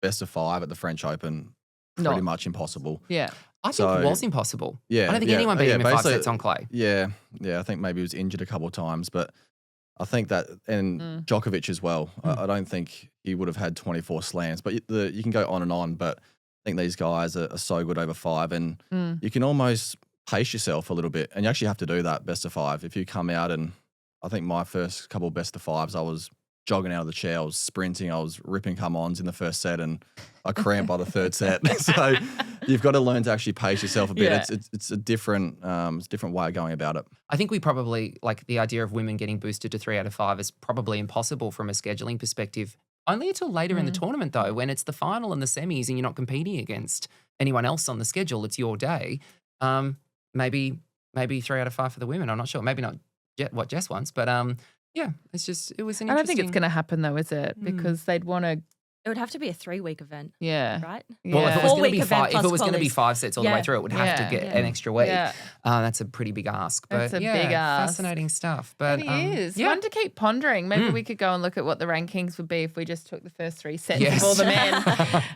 Best of 5 at the French Open, pretty much impossible. Yeah. I think it was impossible. Yeah. I don't think anyone beat him in 5 sets on clay. Yeah. I think maybe he was injured a couple of times, but I think that, and Djokovic as well, I don't think he would have had 24 slams, but you can go on and on, but I think these guys are so good over 5, and you can almost pace yourself a little bit, and you actually have to do that best of 5. If you come out, and I think my first couple of best of 5s, I was jogging out of the chair, I was sprinting, I was ripping come-ons in the first set, and I cramped by the 3rd set. So you've got to learn to actually pace yourself a bit. Yeah. It's a different way of going about it. I think we probably, like the idea of women getting boosted to 3 out of 5 is probably impossible from a scheduling perspective. Only until later in the tournament, though, when it's the final and the semis and you're not competing against anyone else on the schedule, it's your day. Maybe 3 out of 5 for the women. I'm not sure. Maybe not what Jess wants, but yeah, it was an interesting. I don't think it's going to happen though, is it? Because they'd want to. It would have to be a 3-week event. Yeah. Right? Well, if it was going to be 5, if it was going to be qualies. 5 sets all the way through, it would have to get an extra week. Yeah. That's a pretty big ask. But That's a big ask. Fascinating stuff. But It is. One to keep pondering. Maybe we could go and look at what the rankings would be if we just took the first 3 sets of all the men.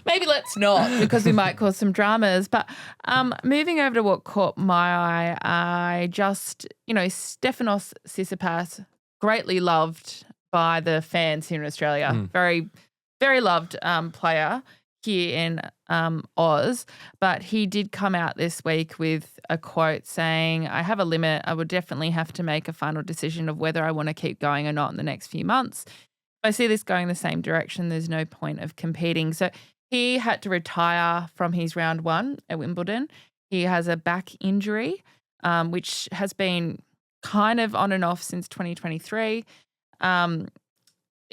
Maybe let's not, because we might cause some dramas. But moving over to what caught my eye, I just, Stefanos Tsitsipas, greatly loved by the fans here in Australia. Very, very loved player here in Oz. But he did come out this week with a quote saying, I have a limit. I would definitely have to make a final decision of whether I want to keep going or not in the next few months. If I see this going the same direction, there's no point of competing. So he had to retire from his round 1 at Wimbledon. He has a back injury, which has been kind of on and off since 2023.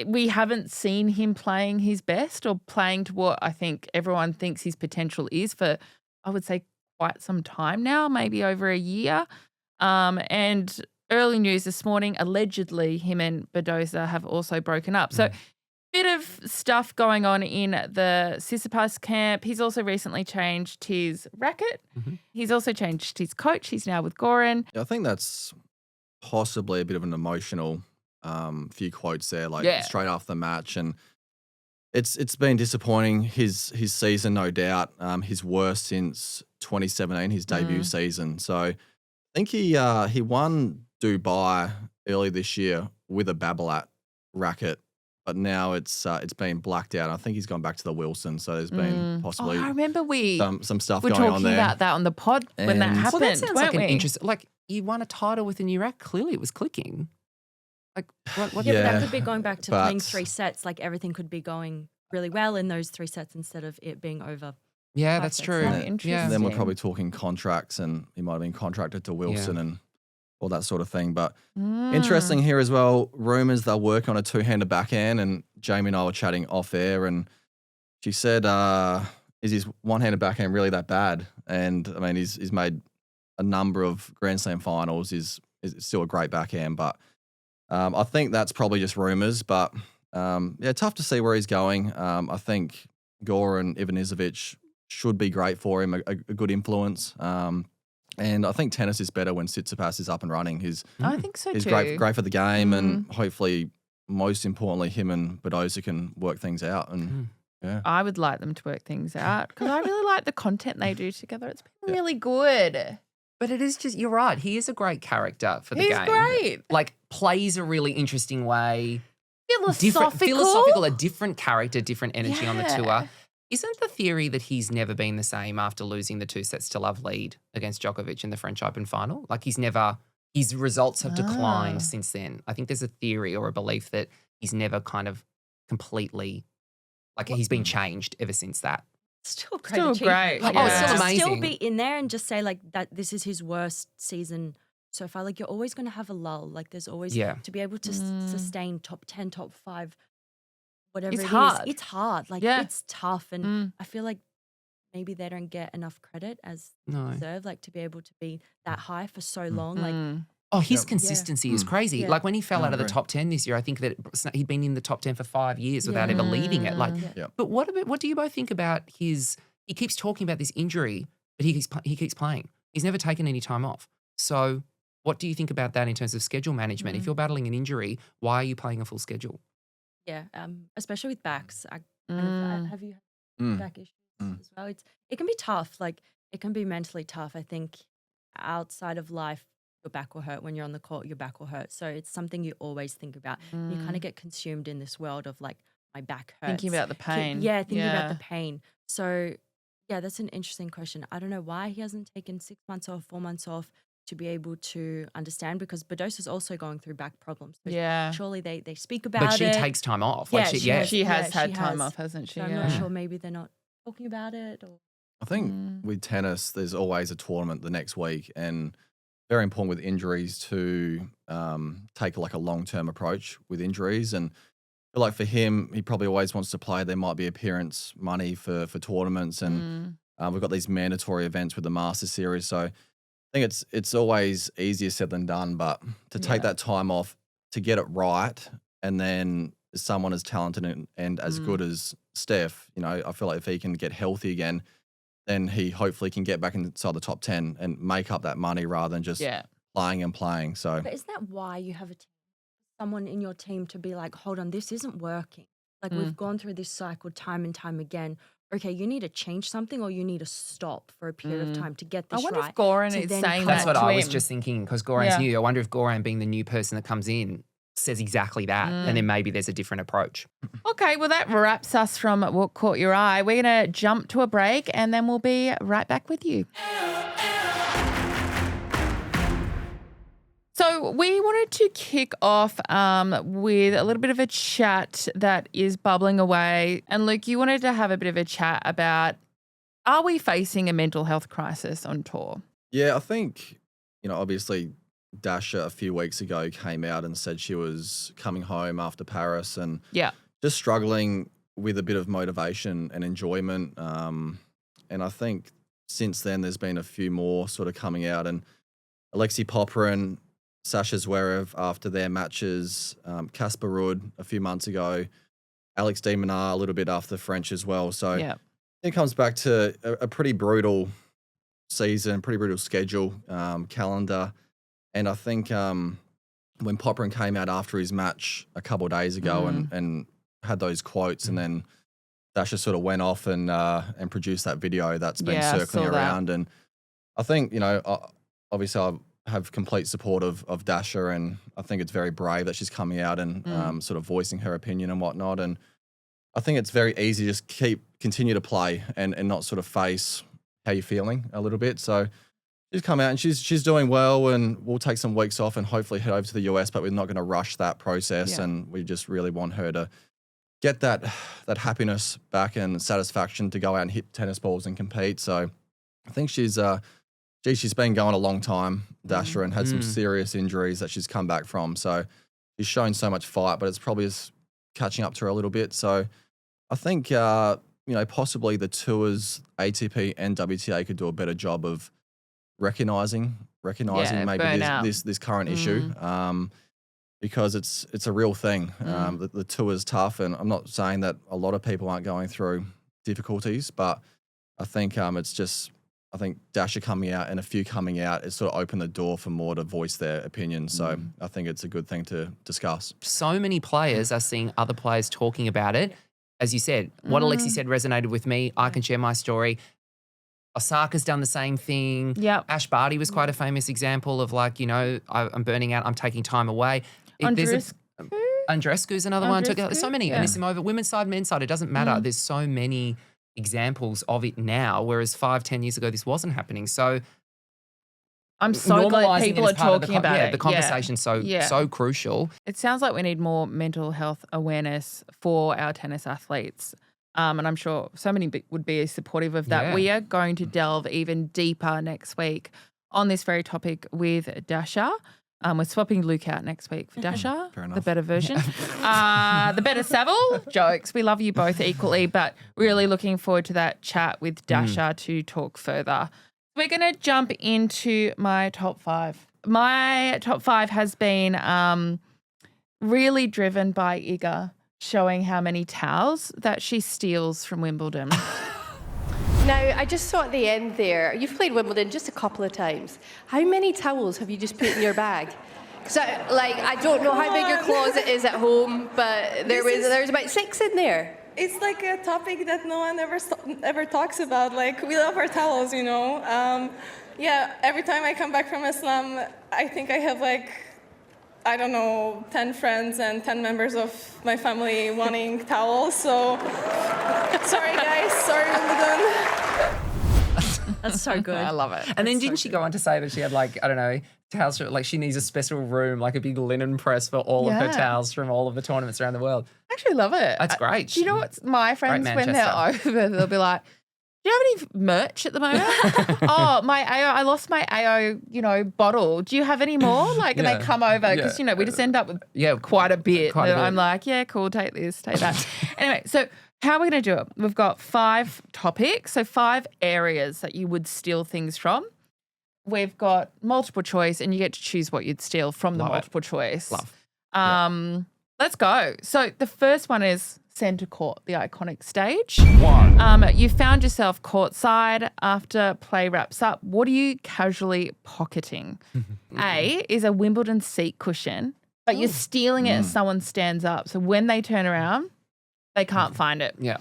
We haven't seen him playing his best or playing to what I think everyone thinks his potential is for, I would say, quite some time now, maybe over a year. And early news this morning, allegedly him and Badosa have also broken up. So bit of stuff going on in the Tsitsipas camp. He's also recently changed his racket. He's also changed his coach. He's now with Goran. Yeah, I think that's possibly a bit of an emotional few quotes there, straight after the match, and it's been disappointing. His season, no doubt, his worst since 2017, his debut season. So I think he won Dubai early this year with a Babolat racket, but now it's been blacked out. I think he's gone back to the Wilson, so there's been possibly I remember some stuff we're going on talking there. about that on the pod when that And- happened. Well, that sounds like weren't an we? interesting. Like you won a title with a new rack. Clearly, it was clicking. Like what? Yeah, but Yeah, that could be going back to playing but- 3 sets. Like everything could be going really well in those 3 sets instead of it being over. Yeah, Five that's sets. true. Oh, Yeah. interesting. Then we're probably talking contracts, and he might have been contracted to Wilson and all that sort of thing. But interesting here as well, rumours they'll work on a 2-hander backhand, and Jamie and I were chatting off air, and she said, is his one-handed backhand really that bad? And I mean, he's made a number of Grand Slam finals, is still a great backhand, but I think that's probably just rumours. But yeah, tough to see where he's going. I think Goran Ivanisevic should be great for him, a good influence. And I think tennis is better when Tsitsipas is up and running. He's I think so too. great for the game, and hopefully, most importantly, him and Badosa can work things out. And yeah, I would like them to work things out because I really like the content they do together. It's been really good. But it is just, you're right. He is a great character for the He's game. great. Like plays a really interesting way. Philosophical. A different character, different energy on the tour. Yeah. Isn't the theory that he's never been the same after losing the 2 sets to love lead against Djokovic in the French Open final? Like his results have declined since then. I think there's a theory or a belief that he's never kind of completely, like he's been changed ever since that. Still great. Still achievement. great, Like, yeah. to Still Still amazing. be in there and just say like that this is his worst season so far. Like you're always going to have a lull. Like there's always to be able to sustain top 10, top 5, whatever It's it is. hard. It's hard. Like Yeah. it's tough. And I feel like maybe they don't get enough credit as No. deserve, like to be able to be that high for so long. Like Oh, his consistency is crazy. Yeah. Like when he fell I out of the agree. top 10 this year, I think that he'd been in the top 10 for 5 years without ever leading it. Like, Yeah. but what do you both think about he keeps talking about this injury, but he keeps playing. He's never taken any time off. So what do you think about that in terms of schedule management? If you're battling an injury, why are you playing a full schedule? yeah, especially with backs. Have you had back issues as well? It can be tough. Like it can be mentally tough. I think outside of life, your back will hurt. When you're on the court, your back will hurt. So it's something you always think about. You kind of get consumed in this world of like my back hurts. Thinking about the pain. Thinking about the pain. So yeah, that's an interesting question. I don't know why he hasn't taken 6 months off, 4 months off to be able to understand, because Badosa's also going through back problems. So Yeah. surely they speak about But she it. takes time off. Yeah, Like she has. She has Yeah, had she time has. off, hasn't she? So I'm not sure. Maybe they're not talking about it. Or I think with tennis, there's always a tournament the next week, and very important with injuries to take like a long-term approach with injuries. And I feel like for him, he probably always wants to play. There might be appearance money for tournaments, and we've got these mandatory events with the Masters Series. So I think it's always easier said than done, but to take that time off to get it right, and then someone as talented and as good as Steph, you know, I feel like if he can get healthy again, then he hopefully can get back inside the top 10 and make up that money rather than just playing and playing. So, but isn't that why you have a team? Someone in your team to be like, hold on, this isn't working. Like we've gone through this cycle time and time again. Okay, you need to change something, or you need to stop for a period of time to get this I wonder right. if Goran to is then saying come That's that what to I was him. just thinking, because Goran's new. I wonder if Goran, being the new person that comes in, says exactly that, and then maybe there's a different approach. Okay, well, that wraps us from What Caught Your Eye. We're going to jump to a break and then we'll be right back with you. So we wanted to kick off with a little bit of a chat that is bubbling away. And Luke, you wanted to have a bit of a chat about, are we facing a mental health crisis on tour? yeah, I think, you know, obviously Dasha a few weeks ago came out and said she was coming home after Paris and just struggling with a bit of motivation and enjoyment. And I think since then there's been a few more sort of coming out, and Alexei Popyrin, Sasha Zverev after their matches, Casper Ruud a few months ago, Alex de Minaur a little bit after the French as well. So it comes back to a pretty brutal season, pretty brutal schedule, calendar. And I think when Popyrin came out after his match a couple of days ago and had those quotes, and then Sasha sort of went off and produced that video that's been circling around. And I think, you know, obviously have complete support of Dasha, and I think it's very brave that she's coming out and sort of voicing her opinion and whatnot. And I think it's very easy to just continue to play and not sort of face how you're feeling a little bit. So she's come out and she's doing well, and we'll take some weeks off and hopefully head over to the US, but we're not going to rush that process. Yeah. And we just really want her to get that happiness back and satisfaction to go out and hit tennis balls and compete. So I think she's been going a long time, Dasha, and had some serious injuries that she's come back from. So she's shown so much fight, but it's probably just catching up to her a little bit. So I think, possibly the tours, ATP and WTA could do a better job of recognizing maybe this current issue, because it's a real thing. The tour is tough, and I'm not saying that a lot of people aren't going through difficulties, but I think I think Dasha coming out and a few coming out, it sort of opened the door for more to voice their opinion. So I think it's a good thing to discuss. So many players are seeing other players talking about it. As you said, what Alexi said resonated with me. I can share my story. Osaka's done the same thing. Yep. Ash Barty was quite a famous example of I'm burning out, I'm taking time away. Andreescu's another one. There's so many. Yeah. Anisimova, women's side, men's side, it doesn't matter. There's so many examples of it now, whereas 5-10 years ago this wasn't happening. So I'm so glad people are talking about it. The conversation's so crucial. It sounds like we need more mental health awareness for our tennis athletes. And I'm sure so many would be supportive of that. Yeah. We are going to delve even deeper next week on this very topic with Dasha. We're swapping Luke out next week for Dasha, the better version. The better Saville. Jokes. We love you both equally, but really looking forward to that chat with Dasha to talk further. We're going to jump into my top 5. My top 5 has been really driven by Iga showing how many towels that she steals from Wimbledon. Now, I just saw at the end there, you've played Wimbledon just a couple of times. How many towels have you just put in your bag? Because I don't know how big your closet is at home, but there's about 6 in there. It's like a topic that no one ever talks about. Like, we love our towels, you know. Every time I come back from a slam, I think I have 10 friends and 10 members of my family wanting towels. So, sorry guys, sorry Wimbledon. That's so good. I love it. And then didn't she go on to say that she had towels, she needs a special room, a big linen press for all of her towels from all of the tournaments around the world. I actually love it. That's great. Do you know what's my friends when they're over, they'll be like, do you have any merch at the moment? My AO, I lost my AO, bottle. Do you have any more? And they come over because, we just end up with quite a bit. I'm like, yeah, cool, take this, take that. Anyway, so how are we going to do it? We've got 5 topics, so 5 areas that you would steal things from. We've got multiple choice, and you get to choose what you'd steal from the multiple choice. Love. Let's go. So the first one is centre court, the iconic stage. You found yourself courtside after play wraps up. What are you casually pocketing? A is a Wimbledon seat cushion, but you're stealing it as someone stands up. So when they turn around, they can't find it. Yeah.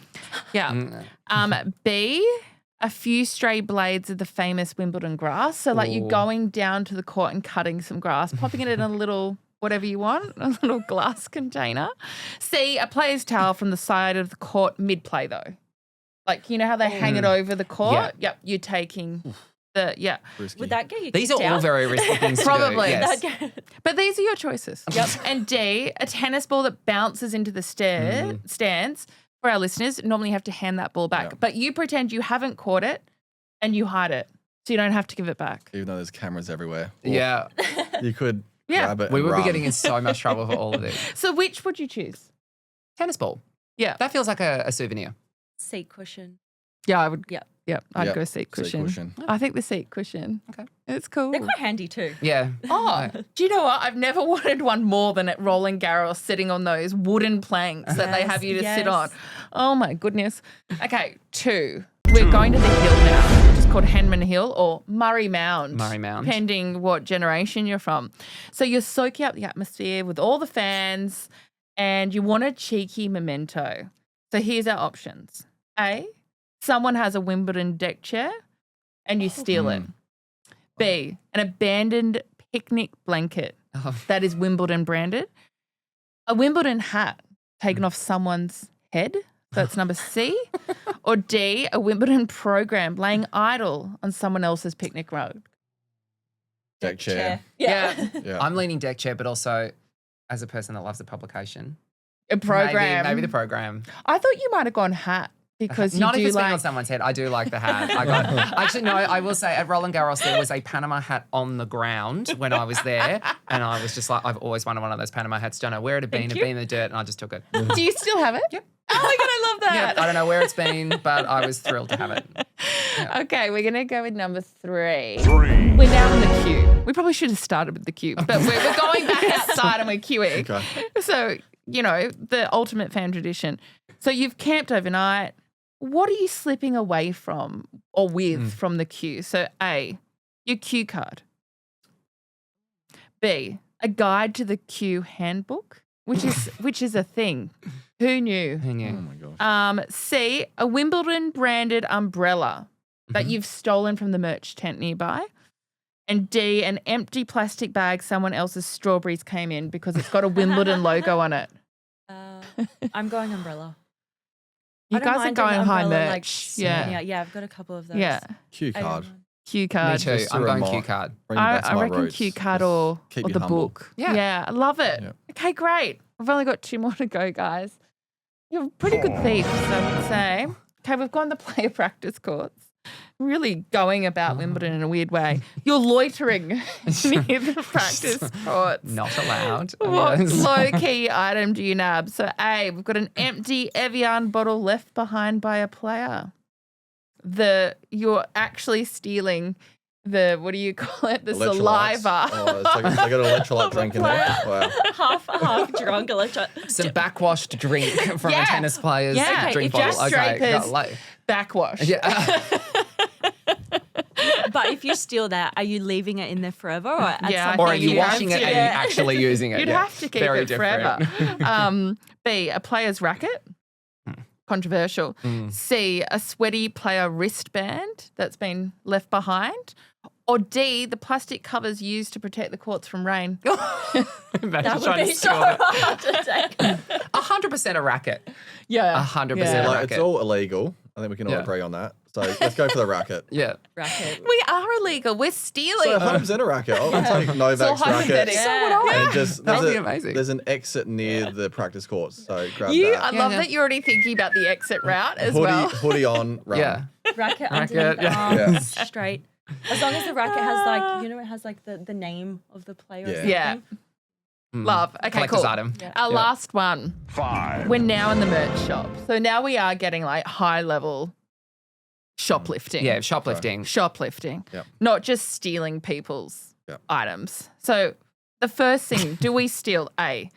B, a few stray blades of the famous Wimbledon grass. So you're going down to the court and cutting some grass, popping it in a little whatever you want, a little glass container. C, a player's towel from the side of the court mid-play though. You know how they hang it over the court? Yeah. Yep, you're taking Risky. Would that get you These are all very risky things Probably. to do. Yes. But these are your choices. Yep. And D, a tennis ball that bounces into the stands. For our listeners, normally you have to hand that ball back. But you pretend you haven't caught it and you hide it. So you don't have to give it back. Even though there's cameras everywhere. Yeah. You could grab it. We would run. be getting in so much trouble for all of this. So which would you choose? Tennis ball. Yeah. That feels like a souvenir. Seat cushion. Yeah, I would. Yeah. I'd go seat cushion. I think the seat cushion. Okay. It's cool. They're quite handy too. Yeah. Do you know what? I've never wanted one more than at Roland Garros sitting on those wooden planks that they have you to sit on. Oh my goodness. Okay, 2. We're going to the hill now, which is called Henman Hill or Murray Mound. Depending what generation you're from. So you're soaking up the atmosphere with all the fans and you want a cheeky memento. So here's our options. A, someone has a Wimbledon deck chair and you steal it. B, an abandoned picnic blanket Oh. that is Wimbledon branded, a Wimbledon hat taken off someone's head, so that's number C, or D, a Wimbledon program laying idle on someone else's picnic rug? Deck chair. Yeah. Yeah. I'm leaning deck chair, but also as a person that loves the publication. A program. Maybe the program. I thought you might have gone hat because you Not do if it's been like. on someone's head. I do like the hat. Actually, no, I will say at Roland Garros, there was a Panama hat on the ground when I was there. And I was just like, I've always wanted one of those Panama hats. Don't know where it had been. It had been in the dirt and I just took it. Do you still have it? Yep. Oh my God, I love that. Yeah, I don't know where it's been, but I was thrilled to have it. Okay, we're going to go with number 3. We're now in the queue. We probably should have started with the queue, but we're going back outside and we're queuing. Okay. So, the ultimate fan tradition. So you've camped overnight. What are you slipping away from or with from the queue? So A, your cue card. B, a guide to the queue handbook, which is a thing. Who knew? Who knew? Oh my gosh. C, a Wimbledon branded umbrella that you've stolen from the merch tent nearby. And D, an empty plastic bag someone else's strawberries came in because it's got a Wimbledon logo on it. I'm going umbrella. You I don't guys are mind an going high umbrella, merch. Yeah, I've got a couple of those. Yeah. Cue I don't card. mind. Cue Me card. too. Just a I'm going reminder. cue card. Bring me back to I my reckon roots. cue card Just or keep you the humble. book. Yeah. I love it. Yeah. Okay, great. We've only got 2 more to go, guys. You're pretty good thieves, I would say. Okay, we've gone to player practice courts. Really going about Wimbledon in a weird way. You're loitering near the practice courts. Not allowed. What Yes. low-key item do you nab? So A, we've got an empty Evian bottle left behind by a player. You're actually stealing the, what do you call it? The Electrolytes. saliva. Oh, it's like they got an electrolyte drink in there. Wow. half drunk Some backwashed drink from Yeah. a tennis player's Yeah, drink if bottle. Jack Draper's got like- backwash. yeah. But if you steal that, are you leaving it in there forever? Or at Yeah, some I Or are point think you you washing have it to. and actually using it? You'd Yeah. have to keep Very it different. forever. B, a player's racket. Controversial. C, a sweaty player wristband that's been left behind. Or D, the plastic covers used to protect the courts from rain. Imagine that would trying be to so steal that. hard to take. 100% a racket. Yeah. 100% Yeah. a Like, racket. it's all illegal. I think we can all Yeah. agree on that. So let's go for the racket. Yeah. Racket. We are illegal. We're stealing. So 100% a racket. I'll take Novak's racket. hypothetical. So would I. And just That would there's be a- amazing. There's an exit near the practice courts, so grab I that. love yeah. that you're already thinking about the exit route as Hoodie, well. hoodie on, run. Yeah. Racket Racket, underneath the yeah. arms, straight. As long as the racket has it has like the name of the player. Or Yeah. something. Yeah. Love. Okay, Collector's cool. item. Our last one. 5, We're now in the merch shop. So now we are getting like high level shoplifting. Yeah, shoplifting. Shoplifting. Yep. Not just stealing people's Yep. items. So the first thing, do we steal a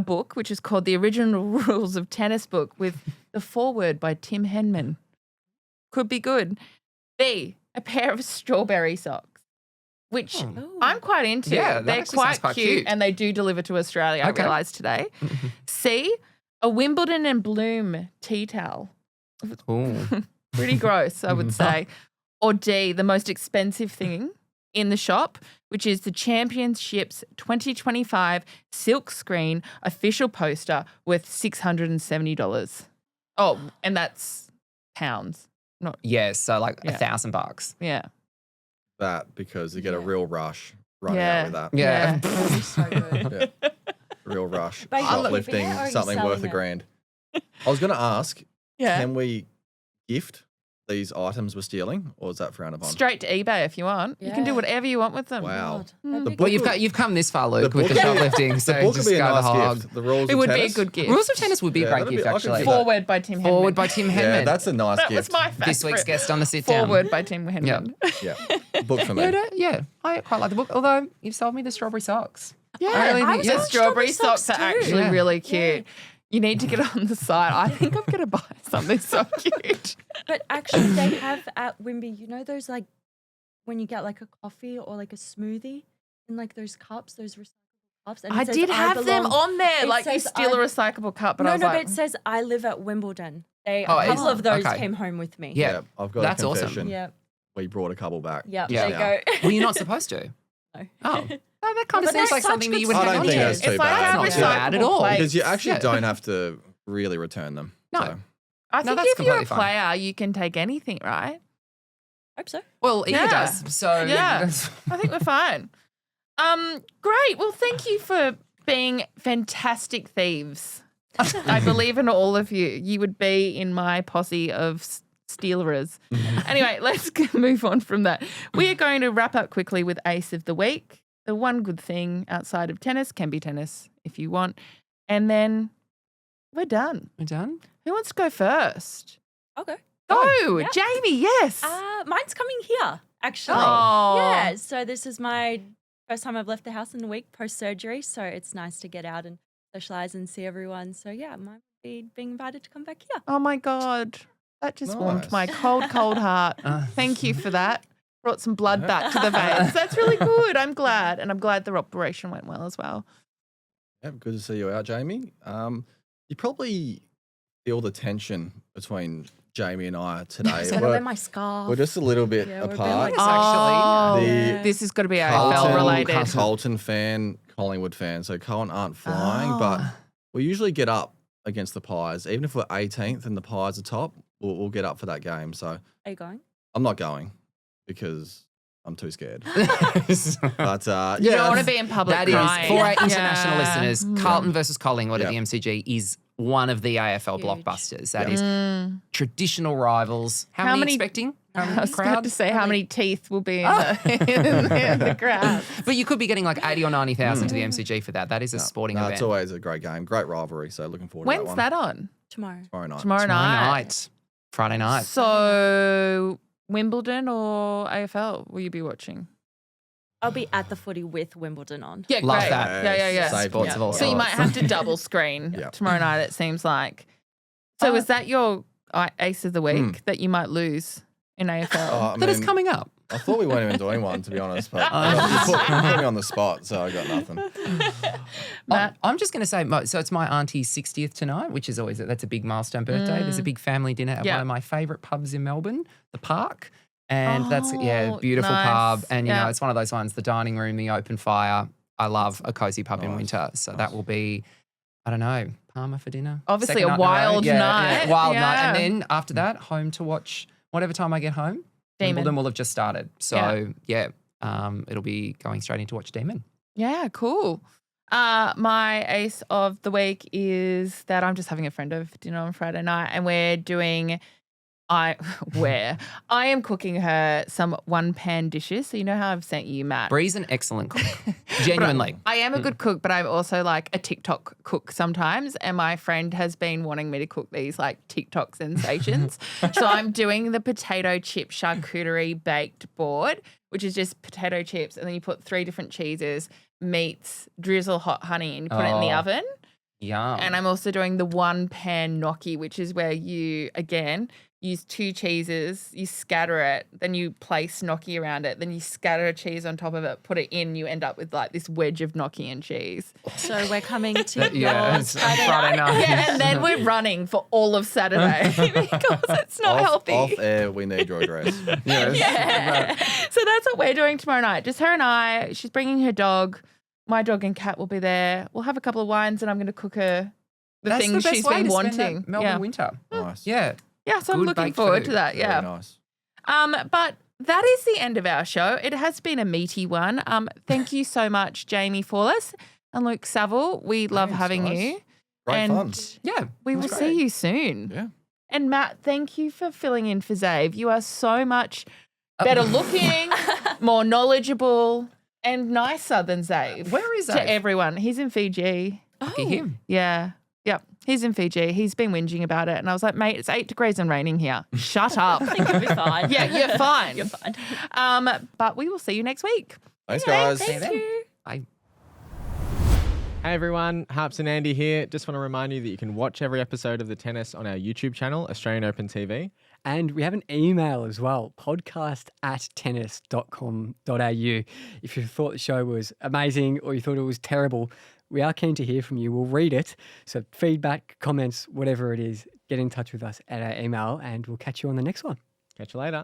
book, which is called The Original Rules of Tennis Book with the foreword by Tim Henman. Could be good. B, a pair of strawberry socks, which Ooh. I'm quite into. Yeah, that They're actually sounds quite cute. and they do deliver to Australia, Okay. I realised today. C, a Wimbledon and Bloom tea towel. Ooh. Pretty gross, I would say. Or D, the most expensive thing in the shop, which is the Championships 2025 silk screen official poster worth $670. Oh, and that's pounds. Not Yeah, so like Yeah. $1,000. yeah. That because you get a real rush running Yeah. out with that. Yeah. That would be so good. Yeah. Real rush. But are you Shoplifting keeping it or are you something selling worth it? $1,000. I was going to ask, Yeah. can we gift these items we're stealing, or is that frowned upon? Straight to eBay if you want. You can do Yeah. whatever you want with them. Wow. God, that'd be Well, good. you've come this far, Luke, The with the book would be- shoplifting. So The book would just be a go the nice hog. gift. The rules It of would be a tennis. good gift. Rules of tennis would be a Yeah, great that'd be- gift, I could actually. see that. Forward by Tim Henman. Forward by Tim Henman. Yeah, that's a nice That gift. was my favorite. this week's guest on the sit down. Forward by Tim Henman. Yeah, book for me. Yeah, I quite like the book. Although you've sold me the strawberry socks. Yeah, I really think- the yeah. strawberry Strawberry socks are socks too. actually Yeah. really cute. You need to get on the site. I think I'm going to buy something so cute. But actually, they have at Wimby, you know, those like when you get like a coffee or like a smoothie in like those cups, those recyclable cups. And it I says, did have them belong- on there. it Like you says, steal a I- recyclable cup, but No, I was no, like, but it says I live at Wimbledon. A Oh, couple is- of those okay. came home with me. Yeah. I've got That's a awesome. confession. Yeah. We brought a couple back. Yeah. Yeah. There you go. Well, you're not supposed to. No. Oh. Oh, that kind of But seems they're like something that you would I have don't on think there. that's too If I bad. have Not too bad at recyclable all. plates- Because you actually Yeah. don't have to really return them. No. So. I No, think that's if you're a completely fine. player, you can take anything, right? Hope so. Well, Eva Yeah. does. So Yeah. I think we're fine. Great. Well, thank you for being fantastic thieves. I believe in all of you. You would be in my posse of stealers. Anyway, let's move on from that. We are going to wrap up quickly with Ace of the Week. The one good thing outside of tennis can be tennis if you want. And then we're done. We're done. Who wants to go first? I'll go. Go, Yeah. Jamie, yes. Mine's coming here, actually. Oh. Yeah, so this is my first time I've left the house in a week post-surgery, so it's nice to get out and socialise and see everyone. So, yeah, mine would be being invited to come back here. Oh, my God. That just warmed Nice. my cold, cold heart. Thank you for that. Brought some blood back to the veins. That's really good. I'm glad. And I'm glad the operation went well as well. Yep, good to see you out, Jamie. You probably feel the tension between Jamie and I today. I gotta wear my scarf. We're just a little bit Yeah, we're a bit apart. like- Yes, actually. The This is going to be Carlton- AFL related. Carlton fan, Collingwood fan. So Carlton aren't flying, but we usually get up against the Pies. Even if we're 18th and the Pies are top, we'll get up for that game. So Are you going? I'm not going because I'm too scared. But You yeah, don't want to be in public That is, crying. for our international Yeah. listeners, Carlton versus Collingwood at the Yeah. MCG is one of the AFL Huge. blockbusters. That Yeah. is Mm. traditional rivals. How, How many many- expecting? How I many was about crowd? to say how many teeth will be in the crowd. But you could be getting like 80 or 90,000 to the MCG for that. That is a sporting no, event. it's always a great game, great rivalry. So looking forward to When's that one. that on? Tomorrow. Tomorrow night. Tomorrow Tomorrow night. night. Friday night. So Wimbledon or AFL will you be watching? I'll be at the footy with Wimbledon on. Yeah, Love great. that. Yeah. Save Sports me. of all So you sorts. might have to double screen Yeah. tomorrow night, it seems like. So is that your ace of the week that you might lose in AFL? Oh, I That is mean, coming up. I thought we weren't even doing one, to be honest. But you put me on the spot, so I got nothing. Matt? I'm just going to say, so it's my auntie's 60th tonight, which is always, that's a big milestone birthday. There's a big family dinner at Yeah. one of my favourite pubs in Melbourne, the Park. And that's, Oh, beautiful nice. pub. And, you Yeah. know, it's one of those ones, the dining room, the open fire. I love a cozy pub in Nice. winter. So Nice. that will be, I don't know, Palmer for dinner. Obviously Second a night in row. wild Yeah, night. wild night. Yeah. And then after that, home to watch whatever time I get home. Demon. Wimbledon will have just started. So, it'll be going straight into watch Demon. Yeah, cool. My ace of the week is that I'm just having a friend over for dinner on Friday night and we're doing I am cooking her some one pan dishes. So you know how I've sent you, Matt. Bree's an excellent cook. Genuinely. I am a good cook, but I'm also like a TikTok cook sometimes. And my friend has been wanting me to cook these like TikTok sensations. So I'm doing the potato chip charcuterie baked board, which is just potato chips. And then you put 3 different cheeses, meats, drizzle hot honey, and you put it in the Oh. oven. Yum. And I'm also doing the one pan gnocchi, which is where you, again, use 2 cheeses, you scatter it, then you place gnocchi around it, then you scatter a cheese on top of it, put it in, you end up with like this wedge of gnocchi and cheese. So we're coming to Yeah, yours it's Friday night. Yeah, and then we're running for all of Saturday because it's not healthy. Off air, we need your address. Yeah. So that's what we're doing tomorrow night. Just her and I. She's bringing her dog. My dog and cat will be there. We'll have a couple of wines and I'm going to cook her the That's things the best she's way been to spend wanting. that Melbourne Yeah. winter. Nice. Yeah. Yeah, so I'm Good looking baked forward food. to that. Yeah. Very nice. But that is the end of our show. It has been a meaty one. Thank you so much, Jamie Fawless and Luke Saville. We love Thanks, having guys. you. Great and fun. Yeah. we it will was see great. you soon. Yeah. And Matt, thank you for filling in for Zave. You are so much better looking, more knowledgeable, and nicer than Zave. Where is To Zave? everyone. He's in Fiji. Look at him. Yeah. Yep. He's in Fiji. He's been whinging about it. And I was like, mate, it's 8 degrees and raining here. Shut up. I think you'll be fine. Yeah, you're fine. You're fine. But we will see you next week. Thanks, guys. Thank you. Bye. Hey everyone, Harps and Andy here. Just want to remind you that you can watch every episode of The Tennis on our YouTube channel, Australian Open TV. And we have an email as well, podcast@tennis.com.au. If you thought the show was amazing or you thought it was terrible, we are keen to hear from you. We'll read it. So feedback, comments, whatever it is, get in touch with us at our email and we'll catch you on the next one. Catch you later.